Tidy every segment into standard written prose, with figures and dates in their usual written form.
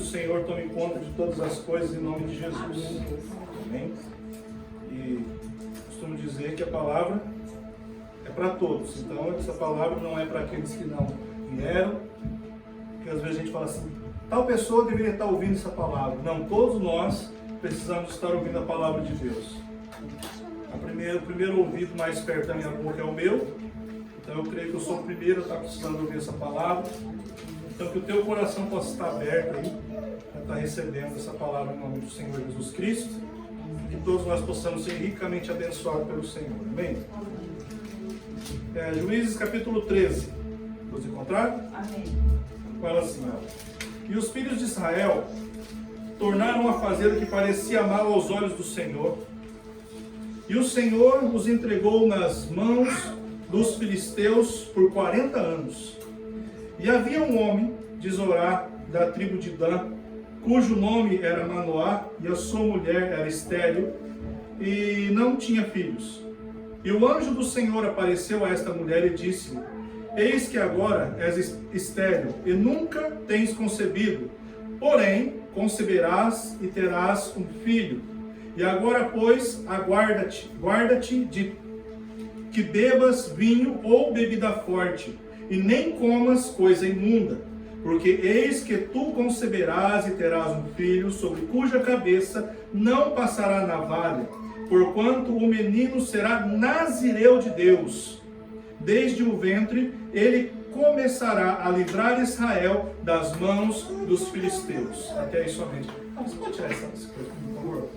Senhor tome conta de todas as coisas em nome de Jesus. Amém? E costumo dizer que a palavra é para todos. Então, essa palavra não é para aqueles que não vieram. Porque às vezes a gente fala assim, tal pessoa deveria estar ouvindo essa palavra. Não, todos nós precisamos estar ouvindo a palavra de Deus. O primeiro ouvido mais perto da minha boca é o meu. Então eu creio que eu sou o primeiro a estar precisando ouvir essa palavra. Então que o teu coração possa estar aberto aí, para estar recebendo essa palavra em nome do Senhor Jesus Cristo. E que todos nós possamos ser ricamente abençoados pelo Senhor. Amém? Juízes capítulo 13. Vamos encontrar? Amém. Fala assim, ó. E os filhos de Israel tornaram a fazer o que parecia mal aos olhos do Senhor. E o Senhor os entregou nas mãos dos filisteus por 40 anos. E havia um homem de Zorá, da tribo de Dan, cujo nome era Manoá, e a sua mulher era estéril, e não tinha filhos. E o anjo do Senhor apareceu a esta mulher e disse-lhe: Eis que agora és estéril, e nunca tens concebido, porém conceberás e terás um filho. E agora, pois, guarda-te de que bebas vinho ou bebida forte, e nem comas coisa imunda, porque eis que tu conceberás e terás um filho, sobre cuja cabeça não passará navalha, porquanto o menino será nazireu de Deus. Desde o ventre ele começará a livrar Israel das mãos dos filisteus. Até aí somente. Você pode tirar essa coisa, por favor?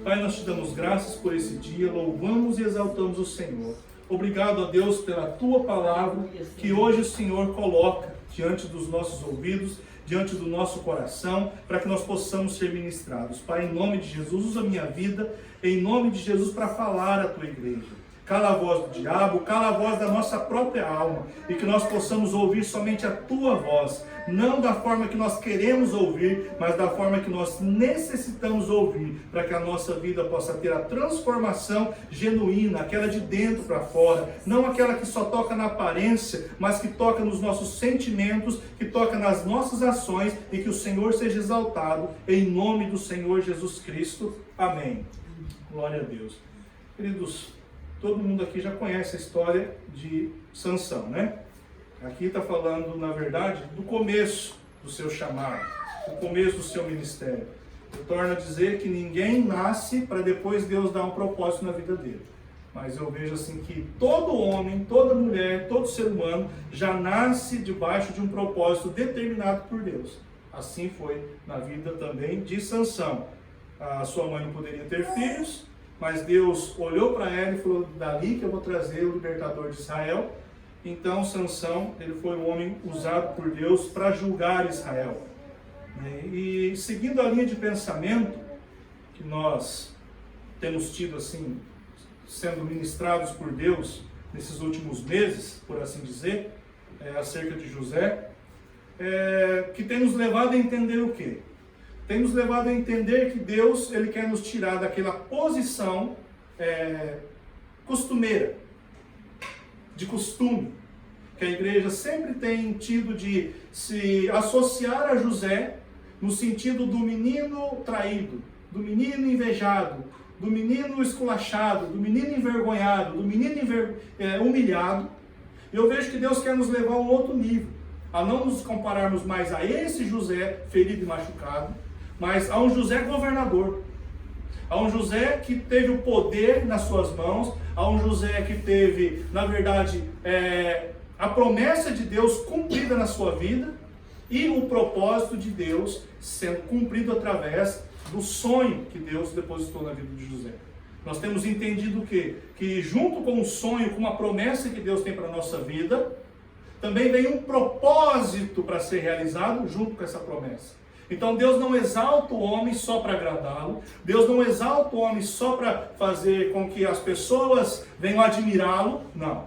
Pai, nós te damos graças por esse dia, louvamos e exaltamos o Senhor. Obrigado a Deus pela tua palavra que hoje o Senhor coloca diante dos nossos ouvidos, diante do nosso coração, para que nós possamos ser ministrados. Pai, em nome de Jesus, usa a minha vida, em nome de Jesus, para falar à tua igreja. Cala a voz do diabo, cala a voz da nossa própria alma, e que nós possamos ouvir somente a tua voz, não da forma que nós queremos ouvir, mas da forma que nós necessitamos ouvir, para que a nossa vida possa ter a transformação genuína, aquela de dentro para fora, não aquela que só toca na aparência, mas que toca nos nossos sentimentos, que toca nas nossas ações, e que o Senhor seja exaltado, em nome do Senhor Jesus Cristo. Amém. Glória a Deus. Queridos, todo mundo aqui já conhece a história de Sansão, né? Aqui está falando, na verdade, do começo do seu chamado, do começo do seu ministério. Eu torno a dizer que ninguém nasce para depois Deus dar um propósito na vida dele. Mas eu vejo assim que todo homem, toda mulher, todo ser humano já nasce debaixo de um propósito determinado por Deus. Assim foi na vida também de Sansão. A sua mãe não poderia ter filhos, mas Deus olhou para ela e falou: dali que eu vou trazer o libertador de Israel. Então Sansão, ele foi um homem usado por Deus para julgar Israel. E seguindo a linha de pensamento que nós temos tido assim, sendo ministrados por Deus nesses últimos meses, por assim dizer, acerca de José, que tem nos levado a entender o quê? Tem nos levado a entender que Deus, ele quer nos tirar daquela posição costumeira, de costume, que a igreja sempre tem tido de se associar a José no sentido do menino traído, do menino invejado, do menino esculachado, do menino envergonhado, do menino humilhado. Eu vejo que Deus quer nos levar a um outro nível, a não nos compararmos mais a esse José ferido e machucado, mas a um José governador, a um José que teve o poder nas suas mãos, a um José que teve, na verdade, a promessa de Deus cumprida na sua vida e o propósito de Deus sendo cumprido através do sonho que Deus depositou na vida de José. Nós temos entendido o quê? Que junto com o sonho, com a promessa que Deus tem para a nossa vida, também vem um propósito para ser realizado junto com essa promessa. Então Deus não exalta o homem só para agradá-lo, Deus não exalta o homem só para fazer com que as pessoas venham admirá-lo, não.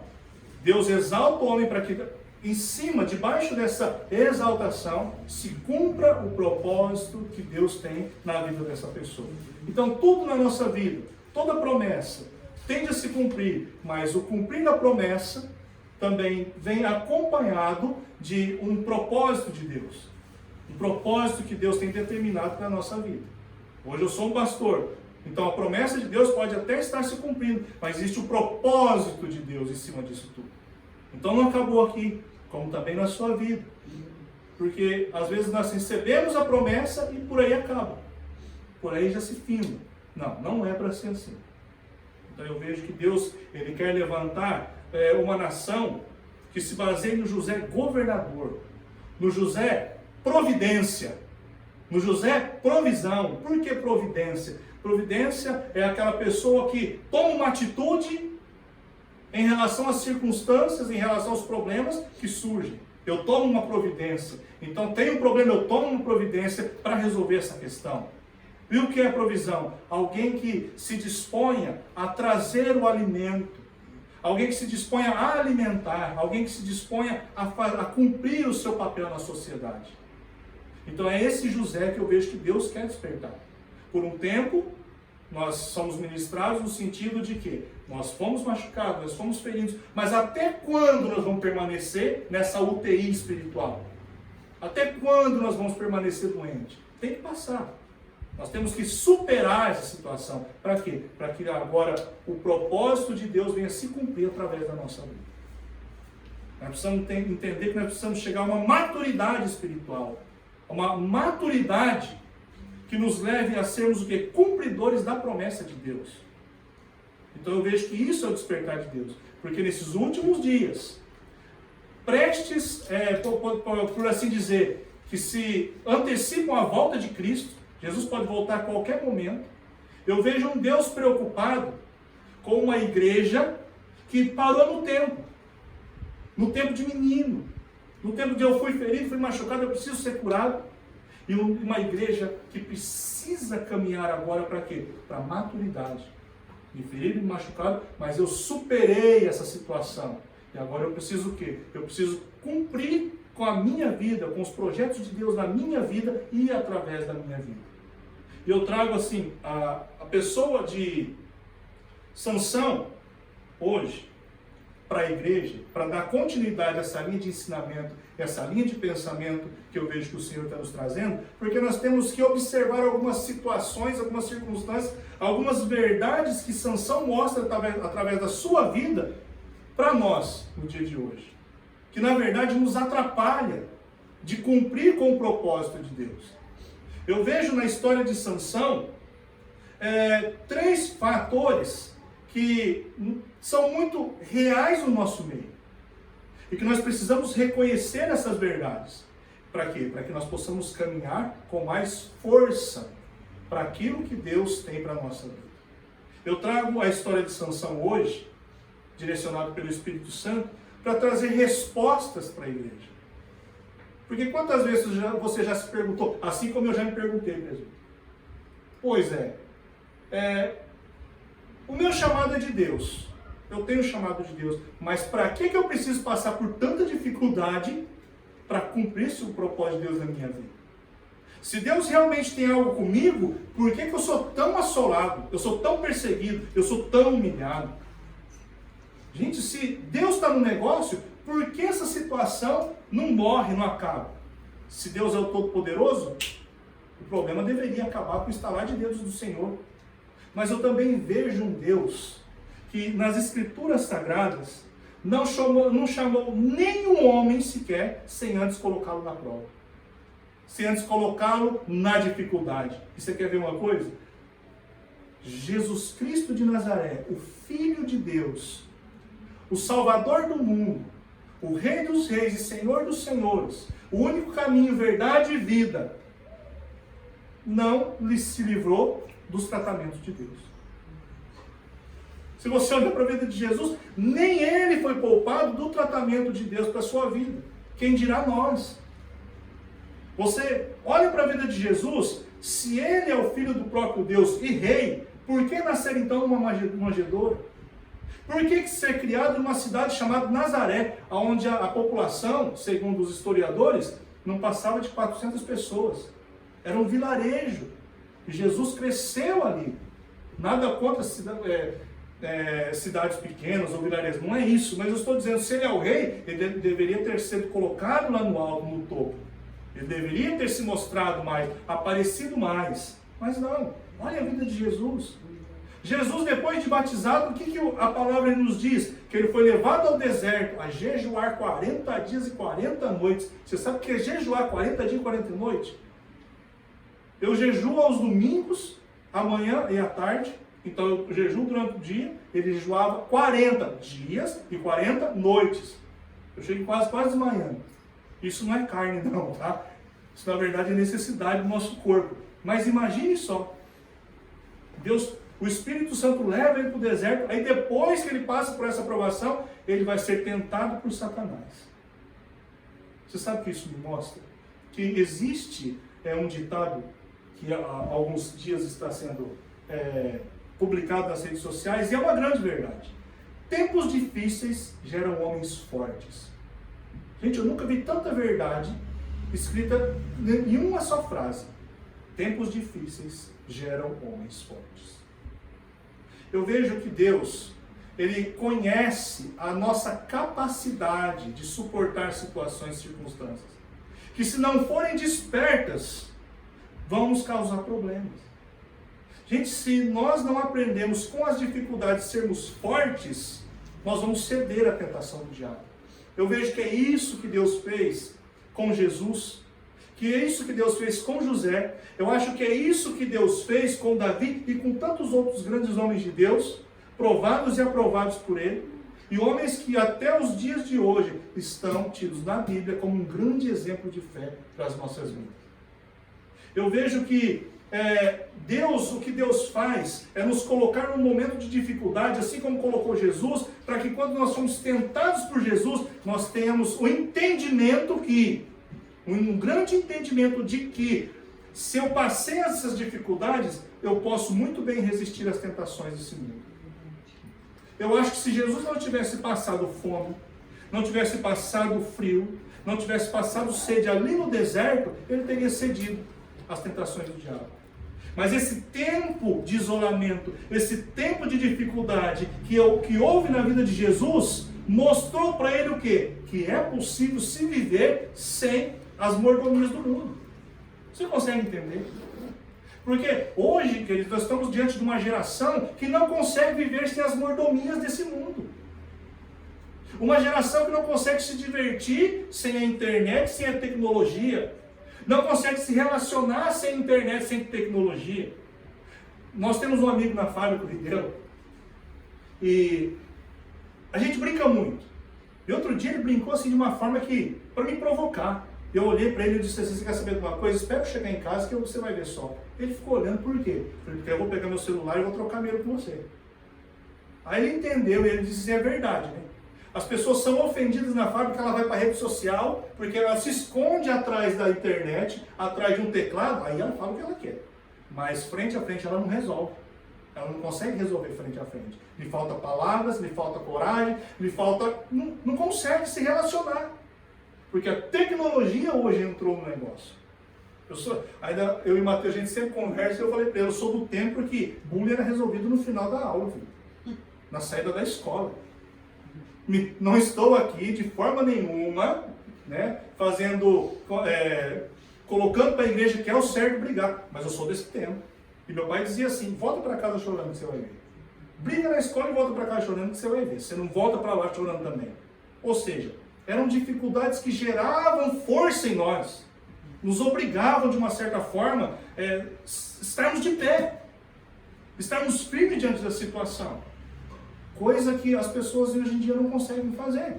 Deus exalta o homem para que, em cima, debaixo dessa exaltação, se cumpra o propósito que Deus tem na vida dessa pessoa. Então tudo na nossa vida, toda promessa, tende a se cumprir, mas o cumprir da promessa também vem acompanhado de um propósito de Deus. O propósito que Deus tem determinado para a nossa vida. Hoje eu sou um pastor, então a promessa de Deus pode até estar se cumprindo, mas existe o propósito de Deus em cima disso tudo. Então não acabou aqui, como também na sua vida. Porque às vezes nós recebemos a promessa e por aí acaba. Por aí já se finda. Não, não é para ser assim. Então eu vejo que Deus, Ele quer levantar uma nação que se baseie no José governador, no José providência, no José provisão. Por que providência? Providência é aquela pessoa que toma uma atitude em relação às circunstâncias, em relação aos problemas que surgem. Eu tomo uma providência. Então tem um problema, eu tomo uma providência para resolver essa questão. E o que é provisão? Alguém que se disponha a trazer o alimento. Alguém que se disponha a alimentar. Alguém que se disponha a cumprir o seu papel na sociedade. Então é esse José que eu vejo que Deus quer despertar. Por um tempo, nós somos ministrados no sentido de que nós fomos machucados, nós fomos feridos. Mas até quando nós vamos permanecer nessa UTI espiritual? Até quando nós vamos permanecer doentes? Tem que passar. Nós temos que superar essa situação. Para quê? Para que agora o propósito de Deus venha se cumprir através da nossa vida. Nós precisamos entender que nós precisamos chegar a uma maturidade espiritual. Uma maturidade que nos leve a sermos o quê? Cumpridores da promessa de Deus. Então eu vejo que isso é o despertar de Deus. Porque nesses últimos dias, prestes, por assim dizer, que se antecipam a volta de Cristo, Jesus pode voltar a qualquer momento. Eu vejo um Deus preocupado com uma igreja que parou no tempo de menino, no tempo de eu fui ferido, fui machucado, eu preciso ser curado. E uma igreja que precisa caminhar agora para quê? Para a maturidade. Me ferido, me machucado, mas eu superei essa situação. E agora eu preciso o quê? Eu preciso cumprir com a minha vida, com os projetos de Deus na minha vida e através da minha vida. E eu trago assim, a pessoa de Sansão, hoje, para a igreja, para dar continuidade a essa linha de ensinamento, essa linha de pensamento que eu vejo que o Senhor está nos trazendo, porque nós temos que observar algumas situações, algumas circunstâncias, algumas verdades que Sansão mostra através da sua vida para nós no dia de hoje. Que na verdade nos atrapalha de cumprir com o propósito de Deus. Eu vejo na história de Sansão 3 fatores que são muito reais no nosso meio. E que nós precisamos reconhecer essas verdades. Para quê? Para que nós possamos caminhar com mais força para aquilo que Deus tem para a nossa vida. Eu trago a história de Sansão hoje, direcionado pelo Espírito Santo, para trazer respostas para a igreja. Porque quantas vezes você já se perguntou, assim como eu já me perguntei mesmo. Pois o meu chamado é de Deus. Eu tenho o chamado de Deus. Mas para que eu preciso passar por tanta dificuldade para cumprir o propósito de Deus na minha vida? Se Deus realmente tem algo comigo, por que eu sou tão assolado? Eu sou tão perseguido? Eu sou tão humilhado? Gente, se Deus está no negócio, por que essa situação não morre, não acaba? Se Deus é o Todo-Poderoso, o problema deveria acabar com o estalar de dedos do Senhor. Mas eu também vejo um Deus que nas Escrituras Sagradas não chamou nenhum homem sequer sem antes colocá-lo na prova. Sem antes colocá-lo na dificuldade. E você quer ver uma coisa? Jesus Cristo de Nazaré, o Filho de Deus, o Salvador do mundo, o Rei dos Reis e Senhor dos Senhores, o único caminho, verdade e vida, não se livrou dos tratamentos de Deus. Se você olha para a vida de Jesus, nem ele foi poupado do tratamento de Deus para a sua vida. Quem dirá nós? Você olha para a vida de Jesus, se ele é o Filho do próprio Deus e Rei, por que nascer então numa manjedoura? Por que ser criado numa cidade chamada Nazaré, onde a população, segundo os historiadores, não passava de 400 pessoas? Era um vilarejo. E Jesus cresceu ali. Nada contra cidades pequenas ou vilarejos, não é isso. Mas eu estou dizendo, se ele é o rei, ele deveria ter sido colocado lá no alto, no topo. Ele deveria ter se mostrado mais, aparecido mais. Mas não, olha a vida de Jesus. Jesus, depois de batizado, o que a palavra nos diz? Que ele foi levado ao deserto a jejuar 40 dias e 40 noites. Você sabe o que é jejuar 40 dias e 40 noites? Eu jejuo aos domingos, amanhã e à tarde. Então eu jejuo durante o dia. Ele jejuava 40 dias e 40 noites. Eu chego quase desmaiando. Isso não é carne não, tá? Isso na verdade é necessidade do nosso corpo. Mas imagine só. Deus, o Espírito Santo leva ele para o deserto. Aí depois que ele passa por essa provação, ele vai ser tentado por Satanás. Você sabe o que isso me mostra? Que existe um ditado que há alguns dias está sendo publicado nas redes sociais, e é uma grande verdade. Tempos difíceis geram homens fortes. Gente, eu nunca vi tanta verdade escrita em uma só frase. Tempos difíceis geram homens fortes. Eu vejo que Deus, Ele conhece a nossa capacidade de suportar situações e circunstâncias, que se não forem despertas, vão nos causar problemas. Gente, se nós não aprendemos com as dificuldades sermos fortes, nós vamos ceder à tentação do diabo. Eu vejo que é isso que Deus fez com Jesus, que é isso que Deus fez com José. Eu acho que é isso que Deus fez com Davi e com tantos outros grandes homens de Deus, provados e aprovados por Ele, e homens que até os dias de hoje estão tidos na Bíblia como um grande exemplo de fé para as nossas vidas. Eu vejo que o que Deus faz é nos colocar num momento de dificuldade, assim como colocou Jesus, para que quando nós somos tentados por Jesus, nós tenhamos um grande entendimento de que, se eu passei essas dificuldades, eu posso muito bem resistir às tentações desse mundo. Eu acho que se Jesus não tivesse passado fome, não tivesse passado frio, não tivesse passado sede ali no deserto, ele teria cedido às tentações do diabo. Mas esse tempo de isolamento, esse tempo de dificuldade que houve na vida de Jesus, mostrou para ele o quê? Que é possível se viver sem as mordomias do mundo. Você consegue entender? Porque hoje, queridos, nós estamos diante de uma geração que não consegue viver sem as mordomias desse mundo. Uma geração que não consegue se divertir sem a internet, sem a tecnologia. Não consegue se relacionar sem internet, sem tecnologia. Nós temos um amigo na fábrica, o Rideu, e a gente brinca muito. E outro dia ele brincou assim de uma forma que, para me provocar. Eu olhei para ele e disse assim: você quer saber de uma coisa? Espero chegar em casa que você vai ver só. Ele ficou olhando, por quê? Porque eu vou pegar meu celular e vou trocar dinheiro com você. Aí ele entendeu e ele disse: é verdade, né? As pessoas são ofendidas na fábrica, ela vai para a rede social, porque ela se esconde atrás da internet, atrás de um teclado, aí ela fala o que ela quer. Mas frente a frente ela não resolve. Ela não consegue resolver frente a frente. Lhe falta palavras, lhe falta coragem, não consegue se relacionar. Porque a tecnologia hoje entrou no negócio. Eu e o Matheus, a gente sempre conversa, e eu falei para ele: eu sou do tempo que bullying era resolvido no final da aula, filho, na saída da escola. Não estou aqui de forma nenhuma, né, colocando para a igreja que é o certo brigar, mas eu sou desse tempo. E meu pai dizia assim: volta para casa chorando que você vai ver. Briga na escola e volta para casa chorando que você vai ver. Você não volta para lá chorando também. Ou seja, eram dificuldades que geravam força em nós, nos obrigavam de uma certa forma estarmos de pé, estarmos firmes diante da situação. Coisa que as pessoas hoje em dia não conseguem fazer.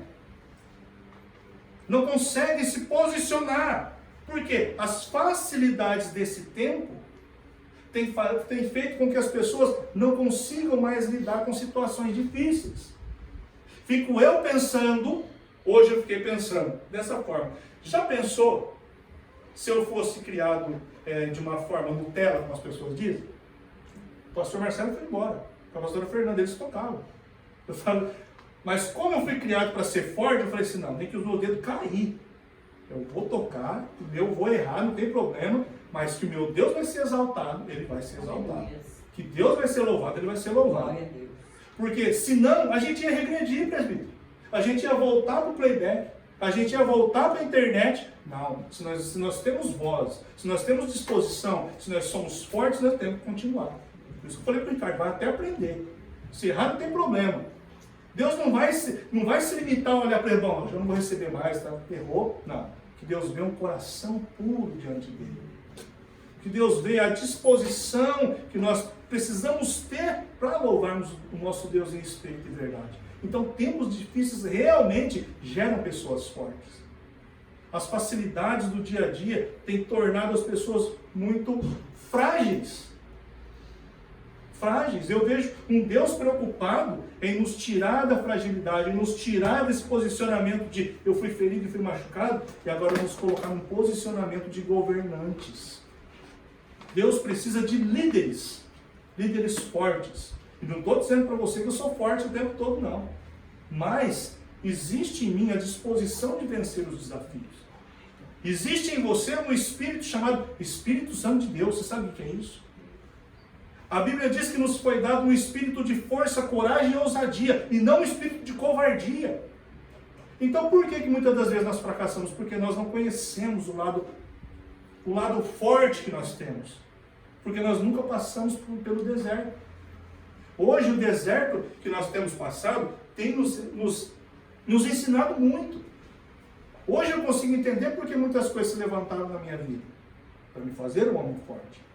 Não conseguem se posicionar. Por quê? As facilidades desse tempo têm feito com que as pessoas não consigam mais lidar com situações difíceis. Fico eu pensando, hoje eu fiquei pensando dessa forma: já pensou se eu fosse criado de uma forma Nutella, como as pessoas dizem? O pastor Marcelo foi embora, a pastora Fernanda, eles tocavam. Eu falo, mas como eu fui criado para ser forte, eu falei assim: não, tem que os meus dedos cair. Eu vou tocar, eu vou errar, não tem problema, mas que o meu Deus vai ser exaltado, ele vai ser exaltado. Que Deus vai ser louvado, ele vai ser louvado. Porque senão a gente ia regredir, presbítero. A gente ia voltar para o playback. A gente ia voltar para a internet. Não, se nós temos voz, se nós temos disposição, se nós somos fortes, nós temos que continuar. Por isso que eu falei para o Ricardo, vai até aprender. Se errar, não tem problema. Deus não vai se limitar a olhar para ele, bom, eu não vou receber mais, tá? Errou. Não. Que Deus vê um coração puro diante dele. Que Deus vê a disposição que nós precisamos ter para louvarmos o nosso Deus em espírito e verdade. Então, tempos difíceis realmente geram pessoas fortes. As facilidades do dia a dia têm tornado as pessoas muito frágeis. Eu vejo um Deus preocupado em nos tirar da fragilidade, em nos tirar desse posicionamento de eu fui ferido e fui machucado, e agora nos colocar num posicionamento de governantes. Deus precisa de líderes fortes. E não estou dizendo para você que eu sou forte o tempo todo, não. Mas existe em mim a disposição de vencer os desafios. Existe em você um espírito chamado Espírito Santo de Deus. Você sabe o que é isso? A Bíblia diz que nos foi dado um espírito de força, coragem e ousadia, e não um espírito de covardia. Então por que muitas das vezes nós fracassamos? Porque nós não conhecemos o lado forte que nós temos. Porque nós nunca passamos pelo deserto. Hoje o deserto que nós temos passado tem nos ensinado muito. Hoje eu consigo entender porque muitas coisas se levantaram na minha vida. Para me fazer um homem forte.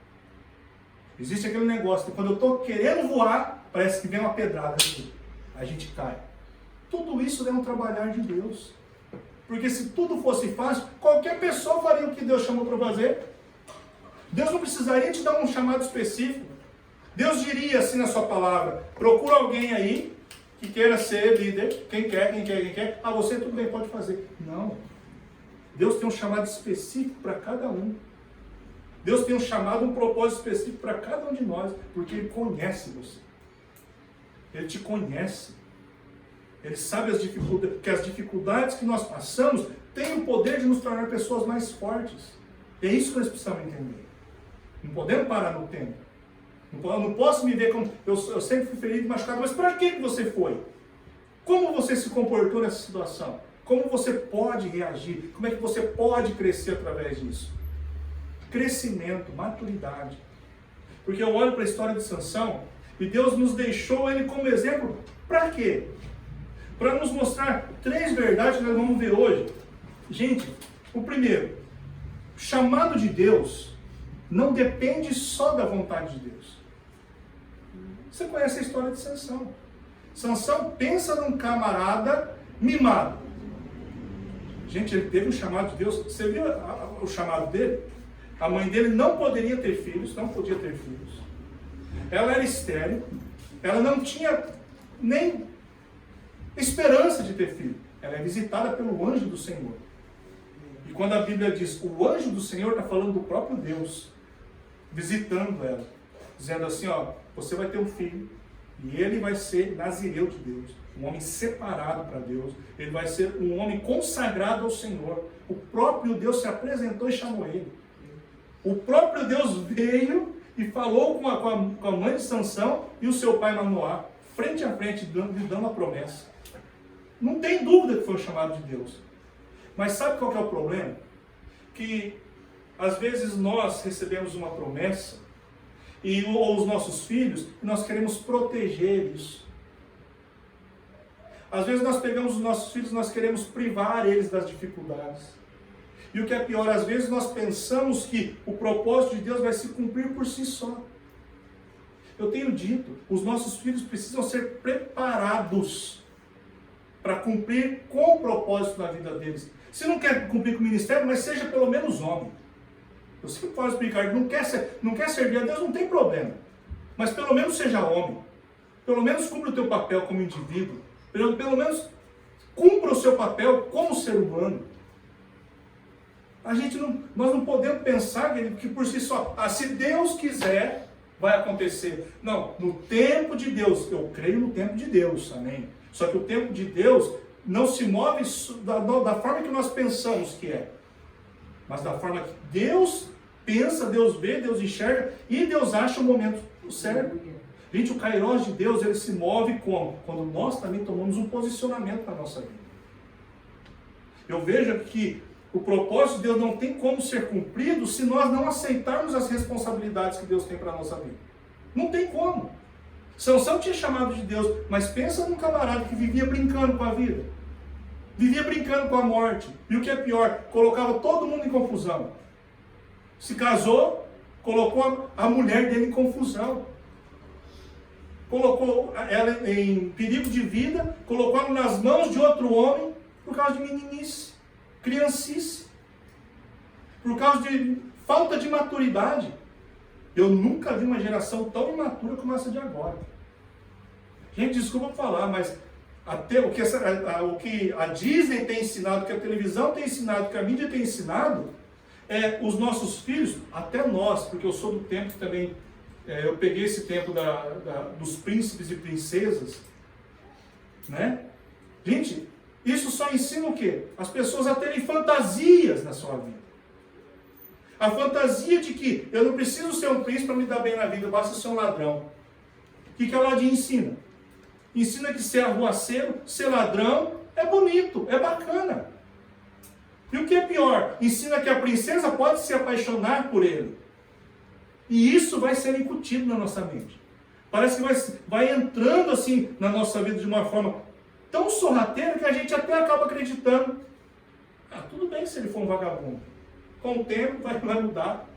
Existe aquele negócio que quando eu estou querendo voar, parece que vem uma pedrada aqui. A gente cai. Tudo isso é um trabalhar de Deus. Porque se tudo fosse fácil, qualquer pessoa faria o que Deus chamou para fazer. Deus não precisaria te dar um chamado específico. Deus diria assim na sua palavra, procura alguém aí que queira ser líder, quem quer. Ah, você tudo bem, pode fazer. Não. Deus tem um chamado específico para cada um. Deus tem um chamado, um propósito específico para cada um de nós, porque Ele conhece você. Ele te conhece. Ele sabe que as dificuldades que nós passamos têm o poder de nos tornar pessoas mais fortes. É isso que nós precisamos entender. Não podemos parar no tempo. Não posso me ver como... Eu sempre fui ferido e machucado, mas para que você foi? Como você se comportou nessa situação? Como você pode reagir? Como é que você pode crescer através disso? Crescimento, maturidade. Porque eu olho para a história de Sansão e Deus nos deixou ele como exemplo. Para quê? Para nos mostrar 3 verdades que nós vamos ver hoje. Gente, o primeiro, o chamado de Deus não depende só da vontade de Deus. Você conhece a história de Sansão. Sansão pensa num camarada mimado. Gente, ele teve um chamado de Deus. Você viu o chamado dele? A mãe dele não poderia ter filhos, não podia ter filhos. Ela era estéril, ela não tinha nem esperança de ter filho. Ela é visitada pelo anjo do Senhor. E quando a Bíblia diz, o anjo do Senhor está falando do próprio Deus, visitando ela, dizendo assim, ó, você vai ter um filho, e ele vai ser nazireu de Deus, um homem separado para Deus, ele vai ser um homem consagrado ao Senhor. O próprio Deus se apresentou e chamou ele. O próprio Deus veio e falou com a mãe de Sansão e o seu pai Manoá, frente a frente, lhe dando a promessa. Não tem dúvida que foi o chamado de Deus. Mas sabe qual que é o problema? Que às vezes nós recebemos uma promessa, ou os nossos filhos, e nós queremos proteger isso. Às vezes nós pegamos os nossos filhos e nós queremos privar eles das dificuldades. E o que é pior, às vezes nós pensamos que o propósito de Deus vai se cumprir por si só. Eu tenho dito, os nossos filhos precisam ser preparados para cumprir com o propósito da vida deles. Se não quer cumprir com o ministério, mas seja pelo menos homem. Eu sempre falo explicar, não quer servir a Deus, não tem problema. Mas pelo menos seja homem. Pelo menos cumpra o teu papel como indivíduo. Pelo menos cumpra o seu papel como ser humano. Nós não podemos pensar que por si só, se Deus quiser, vai acontecer. Não, no tempo de Deus, eu creio no tempo de Deus, amém? Só que o tempo de Deus não se move da forma que nós pensamos que é, mas da forma que Deus pensa, Deus vê, Deus enxerga e Deus acha o momento certo. Gente, o Kairos de Deus, ele se move como? Quando nós também tomamos um posicionamento na nossa vida. Eu vejo que o propósito de Deus não tem como ser cumprido se nós não aceitarmos as responsabilidades que Deus tem para a nossa vida. Não tem como. Sansão tinha chamado de Deus, mas pensa num camarada que vivia brincando com a vida. Vivia brincando com a morte. E o que é pior, colocava todo mundo em confusão. Se casou, colocou a mulher dele em confusão. Colocou ela em perigo de vida, colocou ela nas mãos de outro homem por causa de meninice, criancice, por causa de falta de maturidade. Eu nunca vi uma geração tão imatura como essa de agora. Gente, desculpa falar, mas até o que a Disney tem ensinado, o que a televisão tem ensinado, o que a mídia tem ensinado, os nossos filhos, até nós, porque eu sou do tempo que também, eu peguei esse tempo dos príncipes e princesas, né? Gente, isso só ensina o quê? As pessoas a terem fantasias na sua vida. A fantasia de que eu não preciso ser um príncipe para me dar bem na vida, basta ser um ladrão. O que a Aladim ensina? Ensina que ser arruaceiro, ser ladrão, é bonito, é bacana. E o que é pior? Ensina que a princesa pode se apaixonar por ele. E isso vai ser incutido na nossa mente. Parece que vai entrando assim na nossa vida de uma forma tão sorrateira que a gente até acaba acreditando. Tudo bem se ele for um vagabundo. Com o tempo vai mudar.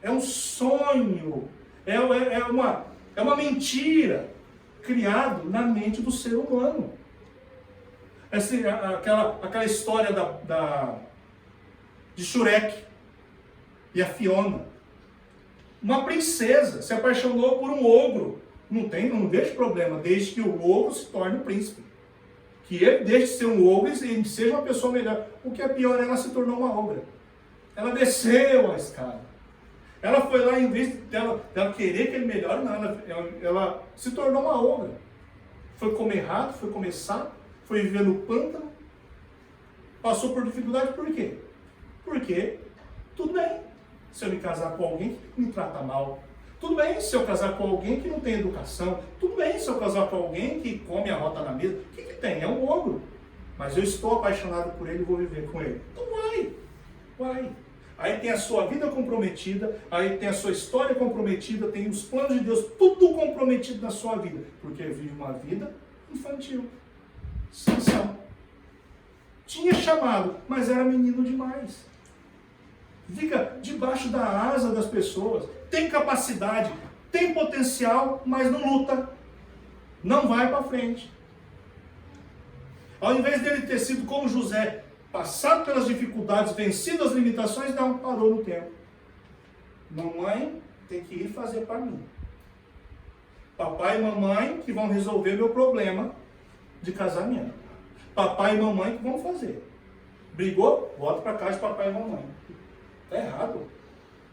É um sonho. É uma mentira criado na mente do ser humano. Aquela história de Shrek e a Fiona. Uma princesa se apaixonou por um ogro. Não vejo problema, desde que o ogro se torne um príncipe. Que ele deixe de ser um ogro e seja uma pessoa melhor. O que é pior, ela se tornou uma ogra. Ela desceu a escada. Ela foi lá, em vez dela querer que ele melhore, não, ela se tornou uma ogra. Foi comer rato, foi comer sapo, foi viver no pântano. Passou por dificuldade, por quê? Porque, tudo bem, se eu me casar com alguém que me trata mal. Tudo bem se eu casar com alguém que não tem educação. Tudo bem se eu casar com alguém que come a rota na mesa. O que tem? É um ogro. Mas eu estou apaixonado por ele e vou viver com ele. Então vai. Aí tem a sua vida comprometida, aí tem a sua história comprometida, tem os planos de Deus, tudo comprometido na sua vida. Porque vive uma vida infantil. Sansão. Tinha chamado, mas era menino demais. Fica debaixo da asa das pessoas, tem capacidade, tem potencial, mas não luta, não vai para frente. Ao invés dele ter sido como José, passado pelas dificuldades, vencido as limitações, não, parou no tempo. Mamãe tem que ir fazer para mim. Papai e mamãe que vão resolver meu problema de casamento. Papai e mamãe que vão fazer. Brigou? Volta para casa de papai e mamãe. Está errado.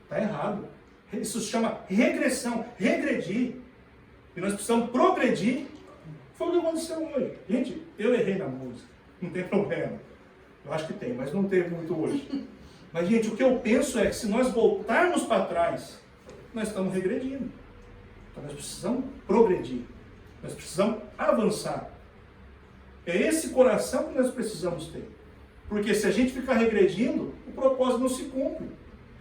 Está errado. Isso se chama regressão, regredir. E nós precisamos progredir. Foi o que aconteceu hoje. Gente, eu errei na música. Não tem problema. Eu acho que tem, mas não teve muito hoje. Mas, gente, o que eu penso é que se nós voltarmos para trás, nós estamos regredindo. Então nós precisamos progredir. Nós precisamos avançar. É esse coração que nós precisamos ter. Porque se a gente ficar regredindo, o propósito não se cumpre.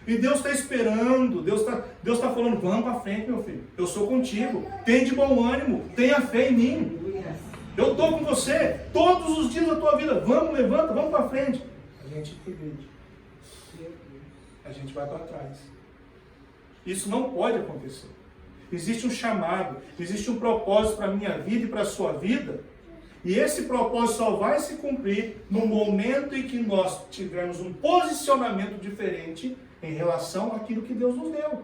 E Deus está esperando, Deus está falando, vamos para frente, meu filho. Eu sou contigo. Tenha de bom ânimo, tenha fé em mim. Eu estou com você todos os dias da tua vida. Vamos, levanta, vamos para frente. A gente regrede. A gente vai para trás. Isso não pode acontecer. Existe um chamado, existe um propósito para a minha vida e para a sua vida. E esse propósito só vai se cumprir no momento em que nós tivermos um posicionamento diferente em relação àquilo que Deus nos deu.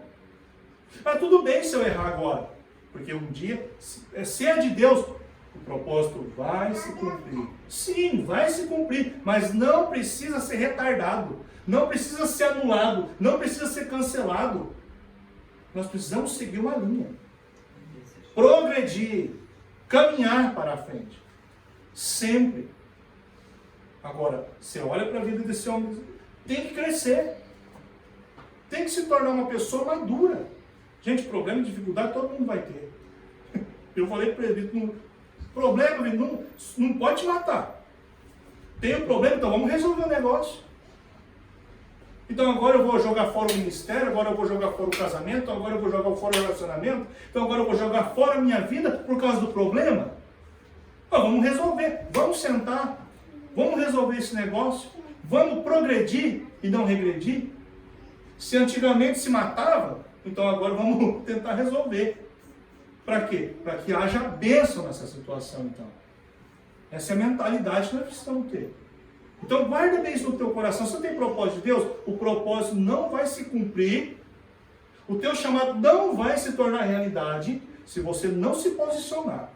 Mas tudo bem se eu errar agora, porque um dia, se é de Deus, o propósito vai se cumprir. Sim, vai se cumprir, mas não precisa ser retardado, não precisa ser anulado, não precisa ser cancelado. Nós precisamos seguir uma linha, progredir, caminhar para a frente. Sempre. Agora, você olha para a vida desse homem, tem que crescer. Tem que se tornar uma pessoa madura. Gente, problema e dificuldade todo mundo vai ter. Eu falei para ele, problema não pode te matar. Tem um problema, então vamos resolver o negócio. Então agora eu vou jogar fora o ministério, agora eu vou jogar fora o casamento, agora eu vou jogar fora o relacionamento, então agora eu vou jogar fora a minha vida por causa do problema. Então, vamos resolver, vamos sentar, vamos resolver esse negócio, vamos progredir e não regredir. Se antigamente se matava, então agora vamos tentar resolver. Para quê? Para que haja bênção nessa situação, então. Essa é a mentalidade que nós precisamos ter. Então guarda bem isso no teu coração. Se você tem propósito de Deus, o propósito não vai se cumprir, o teu chamado não vai se tornar realidade se você não se posicionar.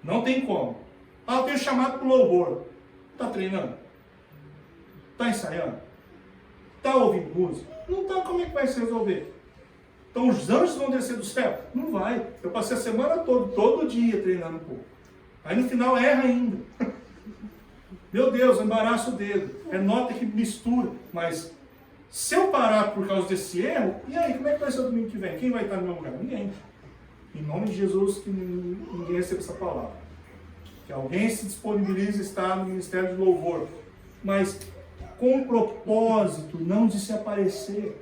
Não tem como. Ah, eu tenho chamado para o louvor. Está treinando? Está ensaiando? Está ouvindo música? Não está, como é que vai se resolver? Então os anjos vão descer do céu? Não vai. Eu passei a semana toda, todo dia treinando um pouco. Aí no final erra ainda. Meu Deus, embaraça o dedo. É nota que mistura. Mas se eu parar por causa desse erro, e aí, como é que vai ser o domingo que vem? Quem vai estar no meu lugar? Ninguém. Em nome de Jesus, que ninguém receba essa palavra. Que alguém se disponibilize a estar no ministério de louvor. Mas com o propósito, não de se aparecer,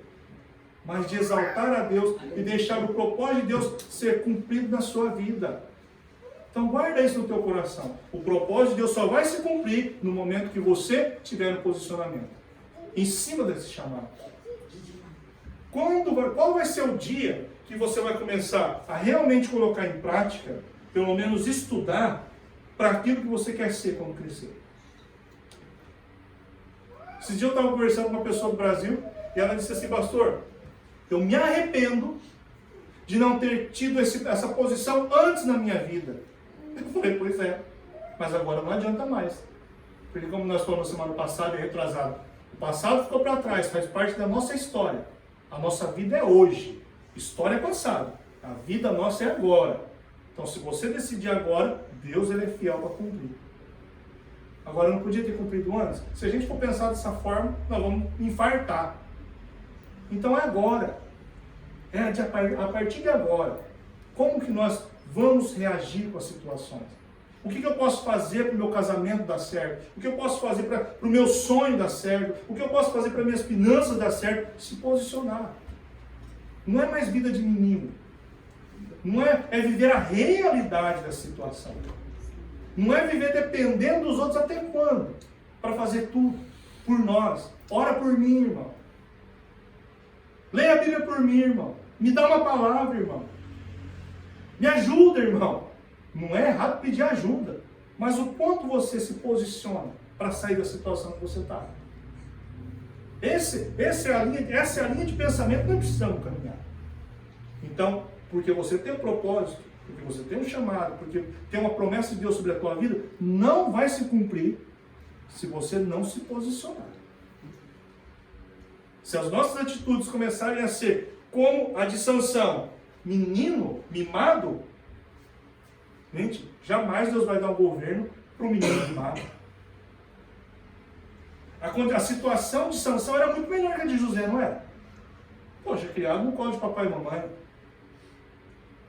mas de exaltar a Deus e deixar o propósito de Deus ser cumprido na sua vida. Então guarda isso no teu coração. O propósito de Deus só vai se cumprir no momento que você tiver no posicionamento. Em cima desse chamado. Qual vai ser o dia que você vai começar a realmente colocar em prática, pelo menos estudar, para aquilo que você quer ser quando crescer? Esses dias eu estava conversando com uma pessoa do Brasil e ela disse assim: pastor, eu me arrependo de não ter tido essa posição antes na minha vida. Eu falei: pois é, mas agora não adianta mais. Porque como nós falamos semana passada e retrasada, o passado ficou para trás, faz parte da nossa história. A nossa vida é hoje, história é passada. A vida nossa é agora. Então se você decidir agora, Deus ele é fiel para cumprir. Agora não podia ter cumprido antes? Se a gente for pensar dessa forma, nós vamos infartar. Então é agora. A partir de agora. Como que nós vamos reagir com as situações? O que eu posso fazer para o meu casamento dar certo? O que eu posso fazer para o meu sonho dar certo? O que eu posso fazer para minhas finanças dar certo? Se posicionar. Não é mais vida de menino. Não é viver a realidade da situação. Não é viver dependendo dos outros até quando? Para fazer tudo por nós. Ora por mim, irmão. Leia a Bíblia por mim, irmão. Me dá uma palavra, irmão. Me ajuda, irmão. Não é errado pedir ajuda. Mas o quanto você se posiciona para sair da situação que você está. Essa é a linha de pensamento que nós precisamos caminhar. Então, porque você tem um propósito, porque você tem um chamado, porque tem uma promessa de Deus sobre a tua vida, não vai se cumprir se você não se posicionar. Se as nossas atitudes começarem a ser como a de Sansão, menino, mimado, gente, jamais Deus vai dar um governo para um menino mimado. A situação de Sansão era muito melhor que a de José, não era? Poxa, criado no colo de papai e mamãe.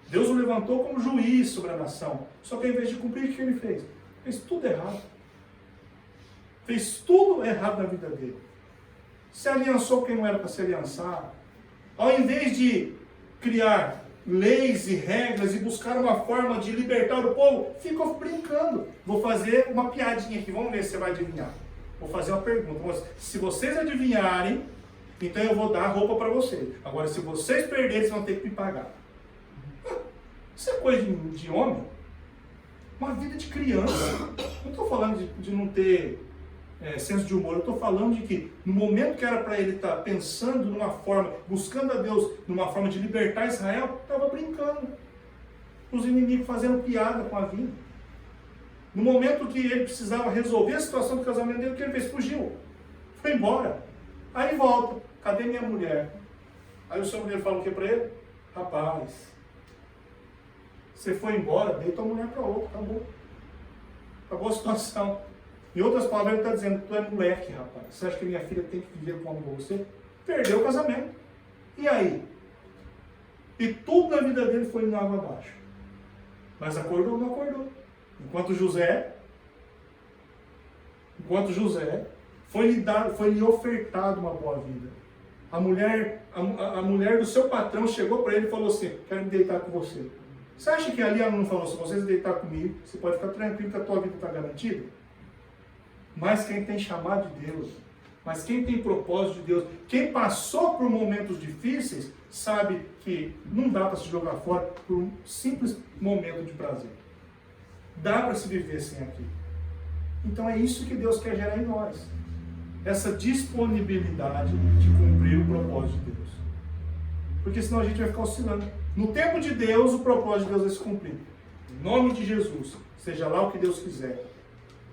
Deus o levantou como juiz sobre a nação. Só que ao invés de cumprir, o que ele fez? Fez tudo errado. Fez tudo errado na vida dele. Se aliançou quem não era para se aliançar. Ao invés de criar leis e regras e buscar uma forma de libertar o povo, ficou brincando. Vou fazer uma piadinha aqui, vamos ver se você vai adivinhar. Vou fazer uma pergunta. Se vocês adivinharem, então eu vou dar a roupa para vocês. Agora, se vocês perderem, vocês vão ter que me pagar. Isso é coisa de homem. Uma vida de criança. Não estou falando de não ter senso de humor. Eu estou falando de que no momento que era para ele estar pensando numa forma, buscando a Deus numa forma de libertar Israel, estava brincando. Os inimigos fazendo piada com a vida. No momento que ele precisava resolver a situação do casamento dele, o que ele fez? Fugiu. Foi embora. Aí volta. Cadê minha mulher? Aí o seu mulher fala o que para ele? Rapaz, você foi embora, dei tua mulher para outro, acabou. Acabou a situação. Em outras palavras, ele está dizendo: tu é moleque, rapaz. Você acha que minha filha tem que viver como você? Perdeu o casamento. E aí? E tudo na vida dele foi indo água abaixo. Mas acordou ou não acordou? Enquanto José enquanto José foi-lhe ofertado uma boa vida. A mulher do seu patrão chegou para ele e falou assim: quero me deitar com você. Você acha que ali ela não falou assim: você se deitar comigo, você pode ficar tranquilo que a tua vida está garantida? Mas quem tem chamado de Deus, mas quem tem propósito de Deus, quem passou por momentos difíceis, sabe que não dá para se jogar fora por um simples momento de prazer. Dá para se viver sem aquilo. Então é isso que Deus quer gerar em nós. Essa disponibilidade de cumprir o propósito de Deus. Porque senão a gente vai ficar oscilando. No tempo de Deus, o propósito de Deus vai se cumprir. Em nome de Jesus, seja lá o que Deus quiser.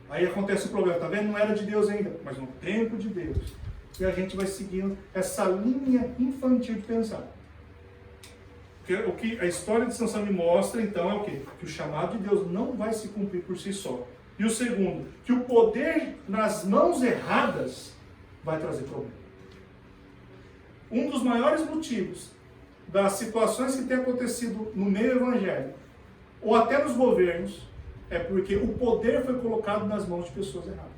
Aí acontece o problema, tá vendo? Não era de Deus ainda, mas no tempo de Deus. E a gente vai seguindo essa linha infantil de pensar. Porque o que a história de Sansão me mostra, então, é o quê? Que o chamado de Deus não vai se cumprir por si só. E o segundo, que o poder nas mãos erradas vai trazer problema. Um dos maiores motivos das situações que têm acontecido no meio evangélico, ou até nos governos, é porque o poder foi colocado nas mãos de pessoas erradas.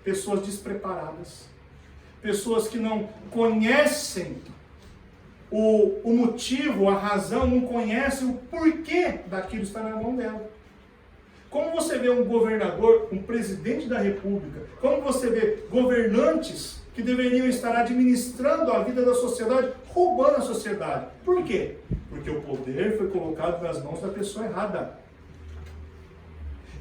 Pessoas despreparadas. Pessoas que não conhecem o motivo, a razão, não conhecem o porquê daquilo estar na mão dela. Como você vê um governador, um presidente da república, como você vê governantes que deveriam estar administrando a vida da sociedade, roubando a sociedade. Por quê? Porque o poder foi colocado nas mãos da pessoa errada.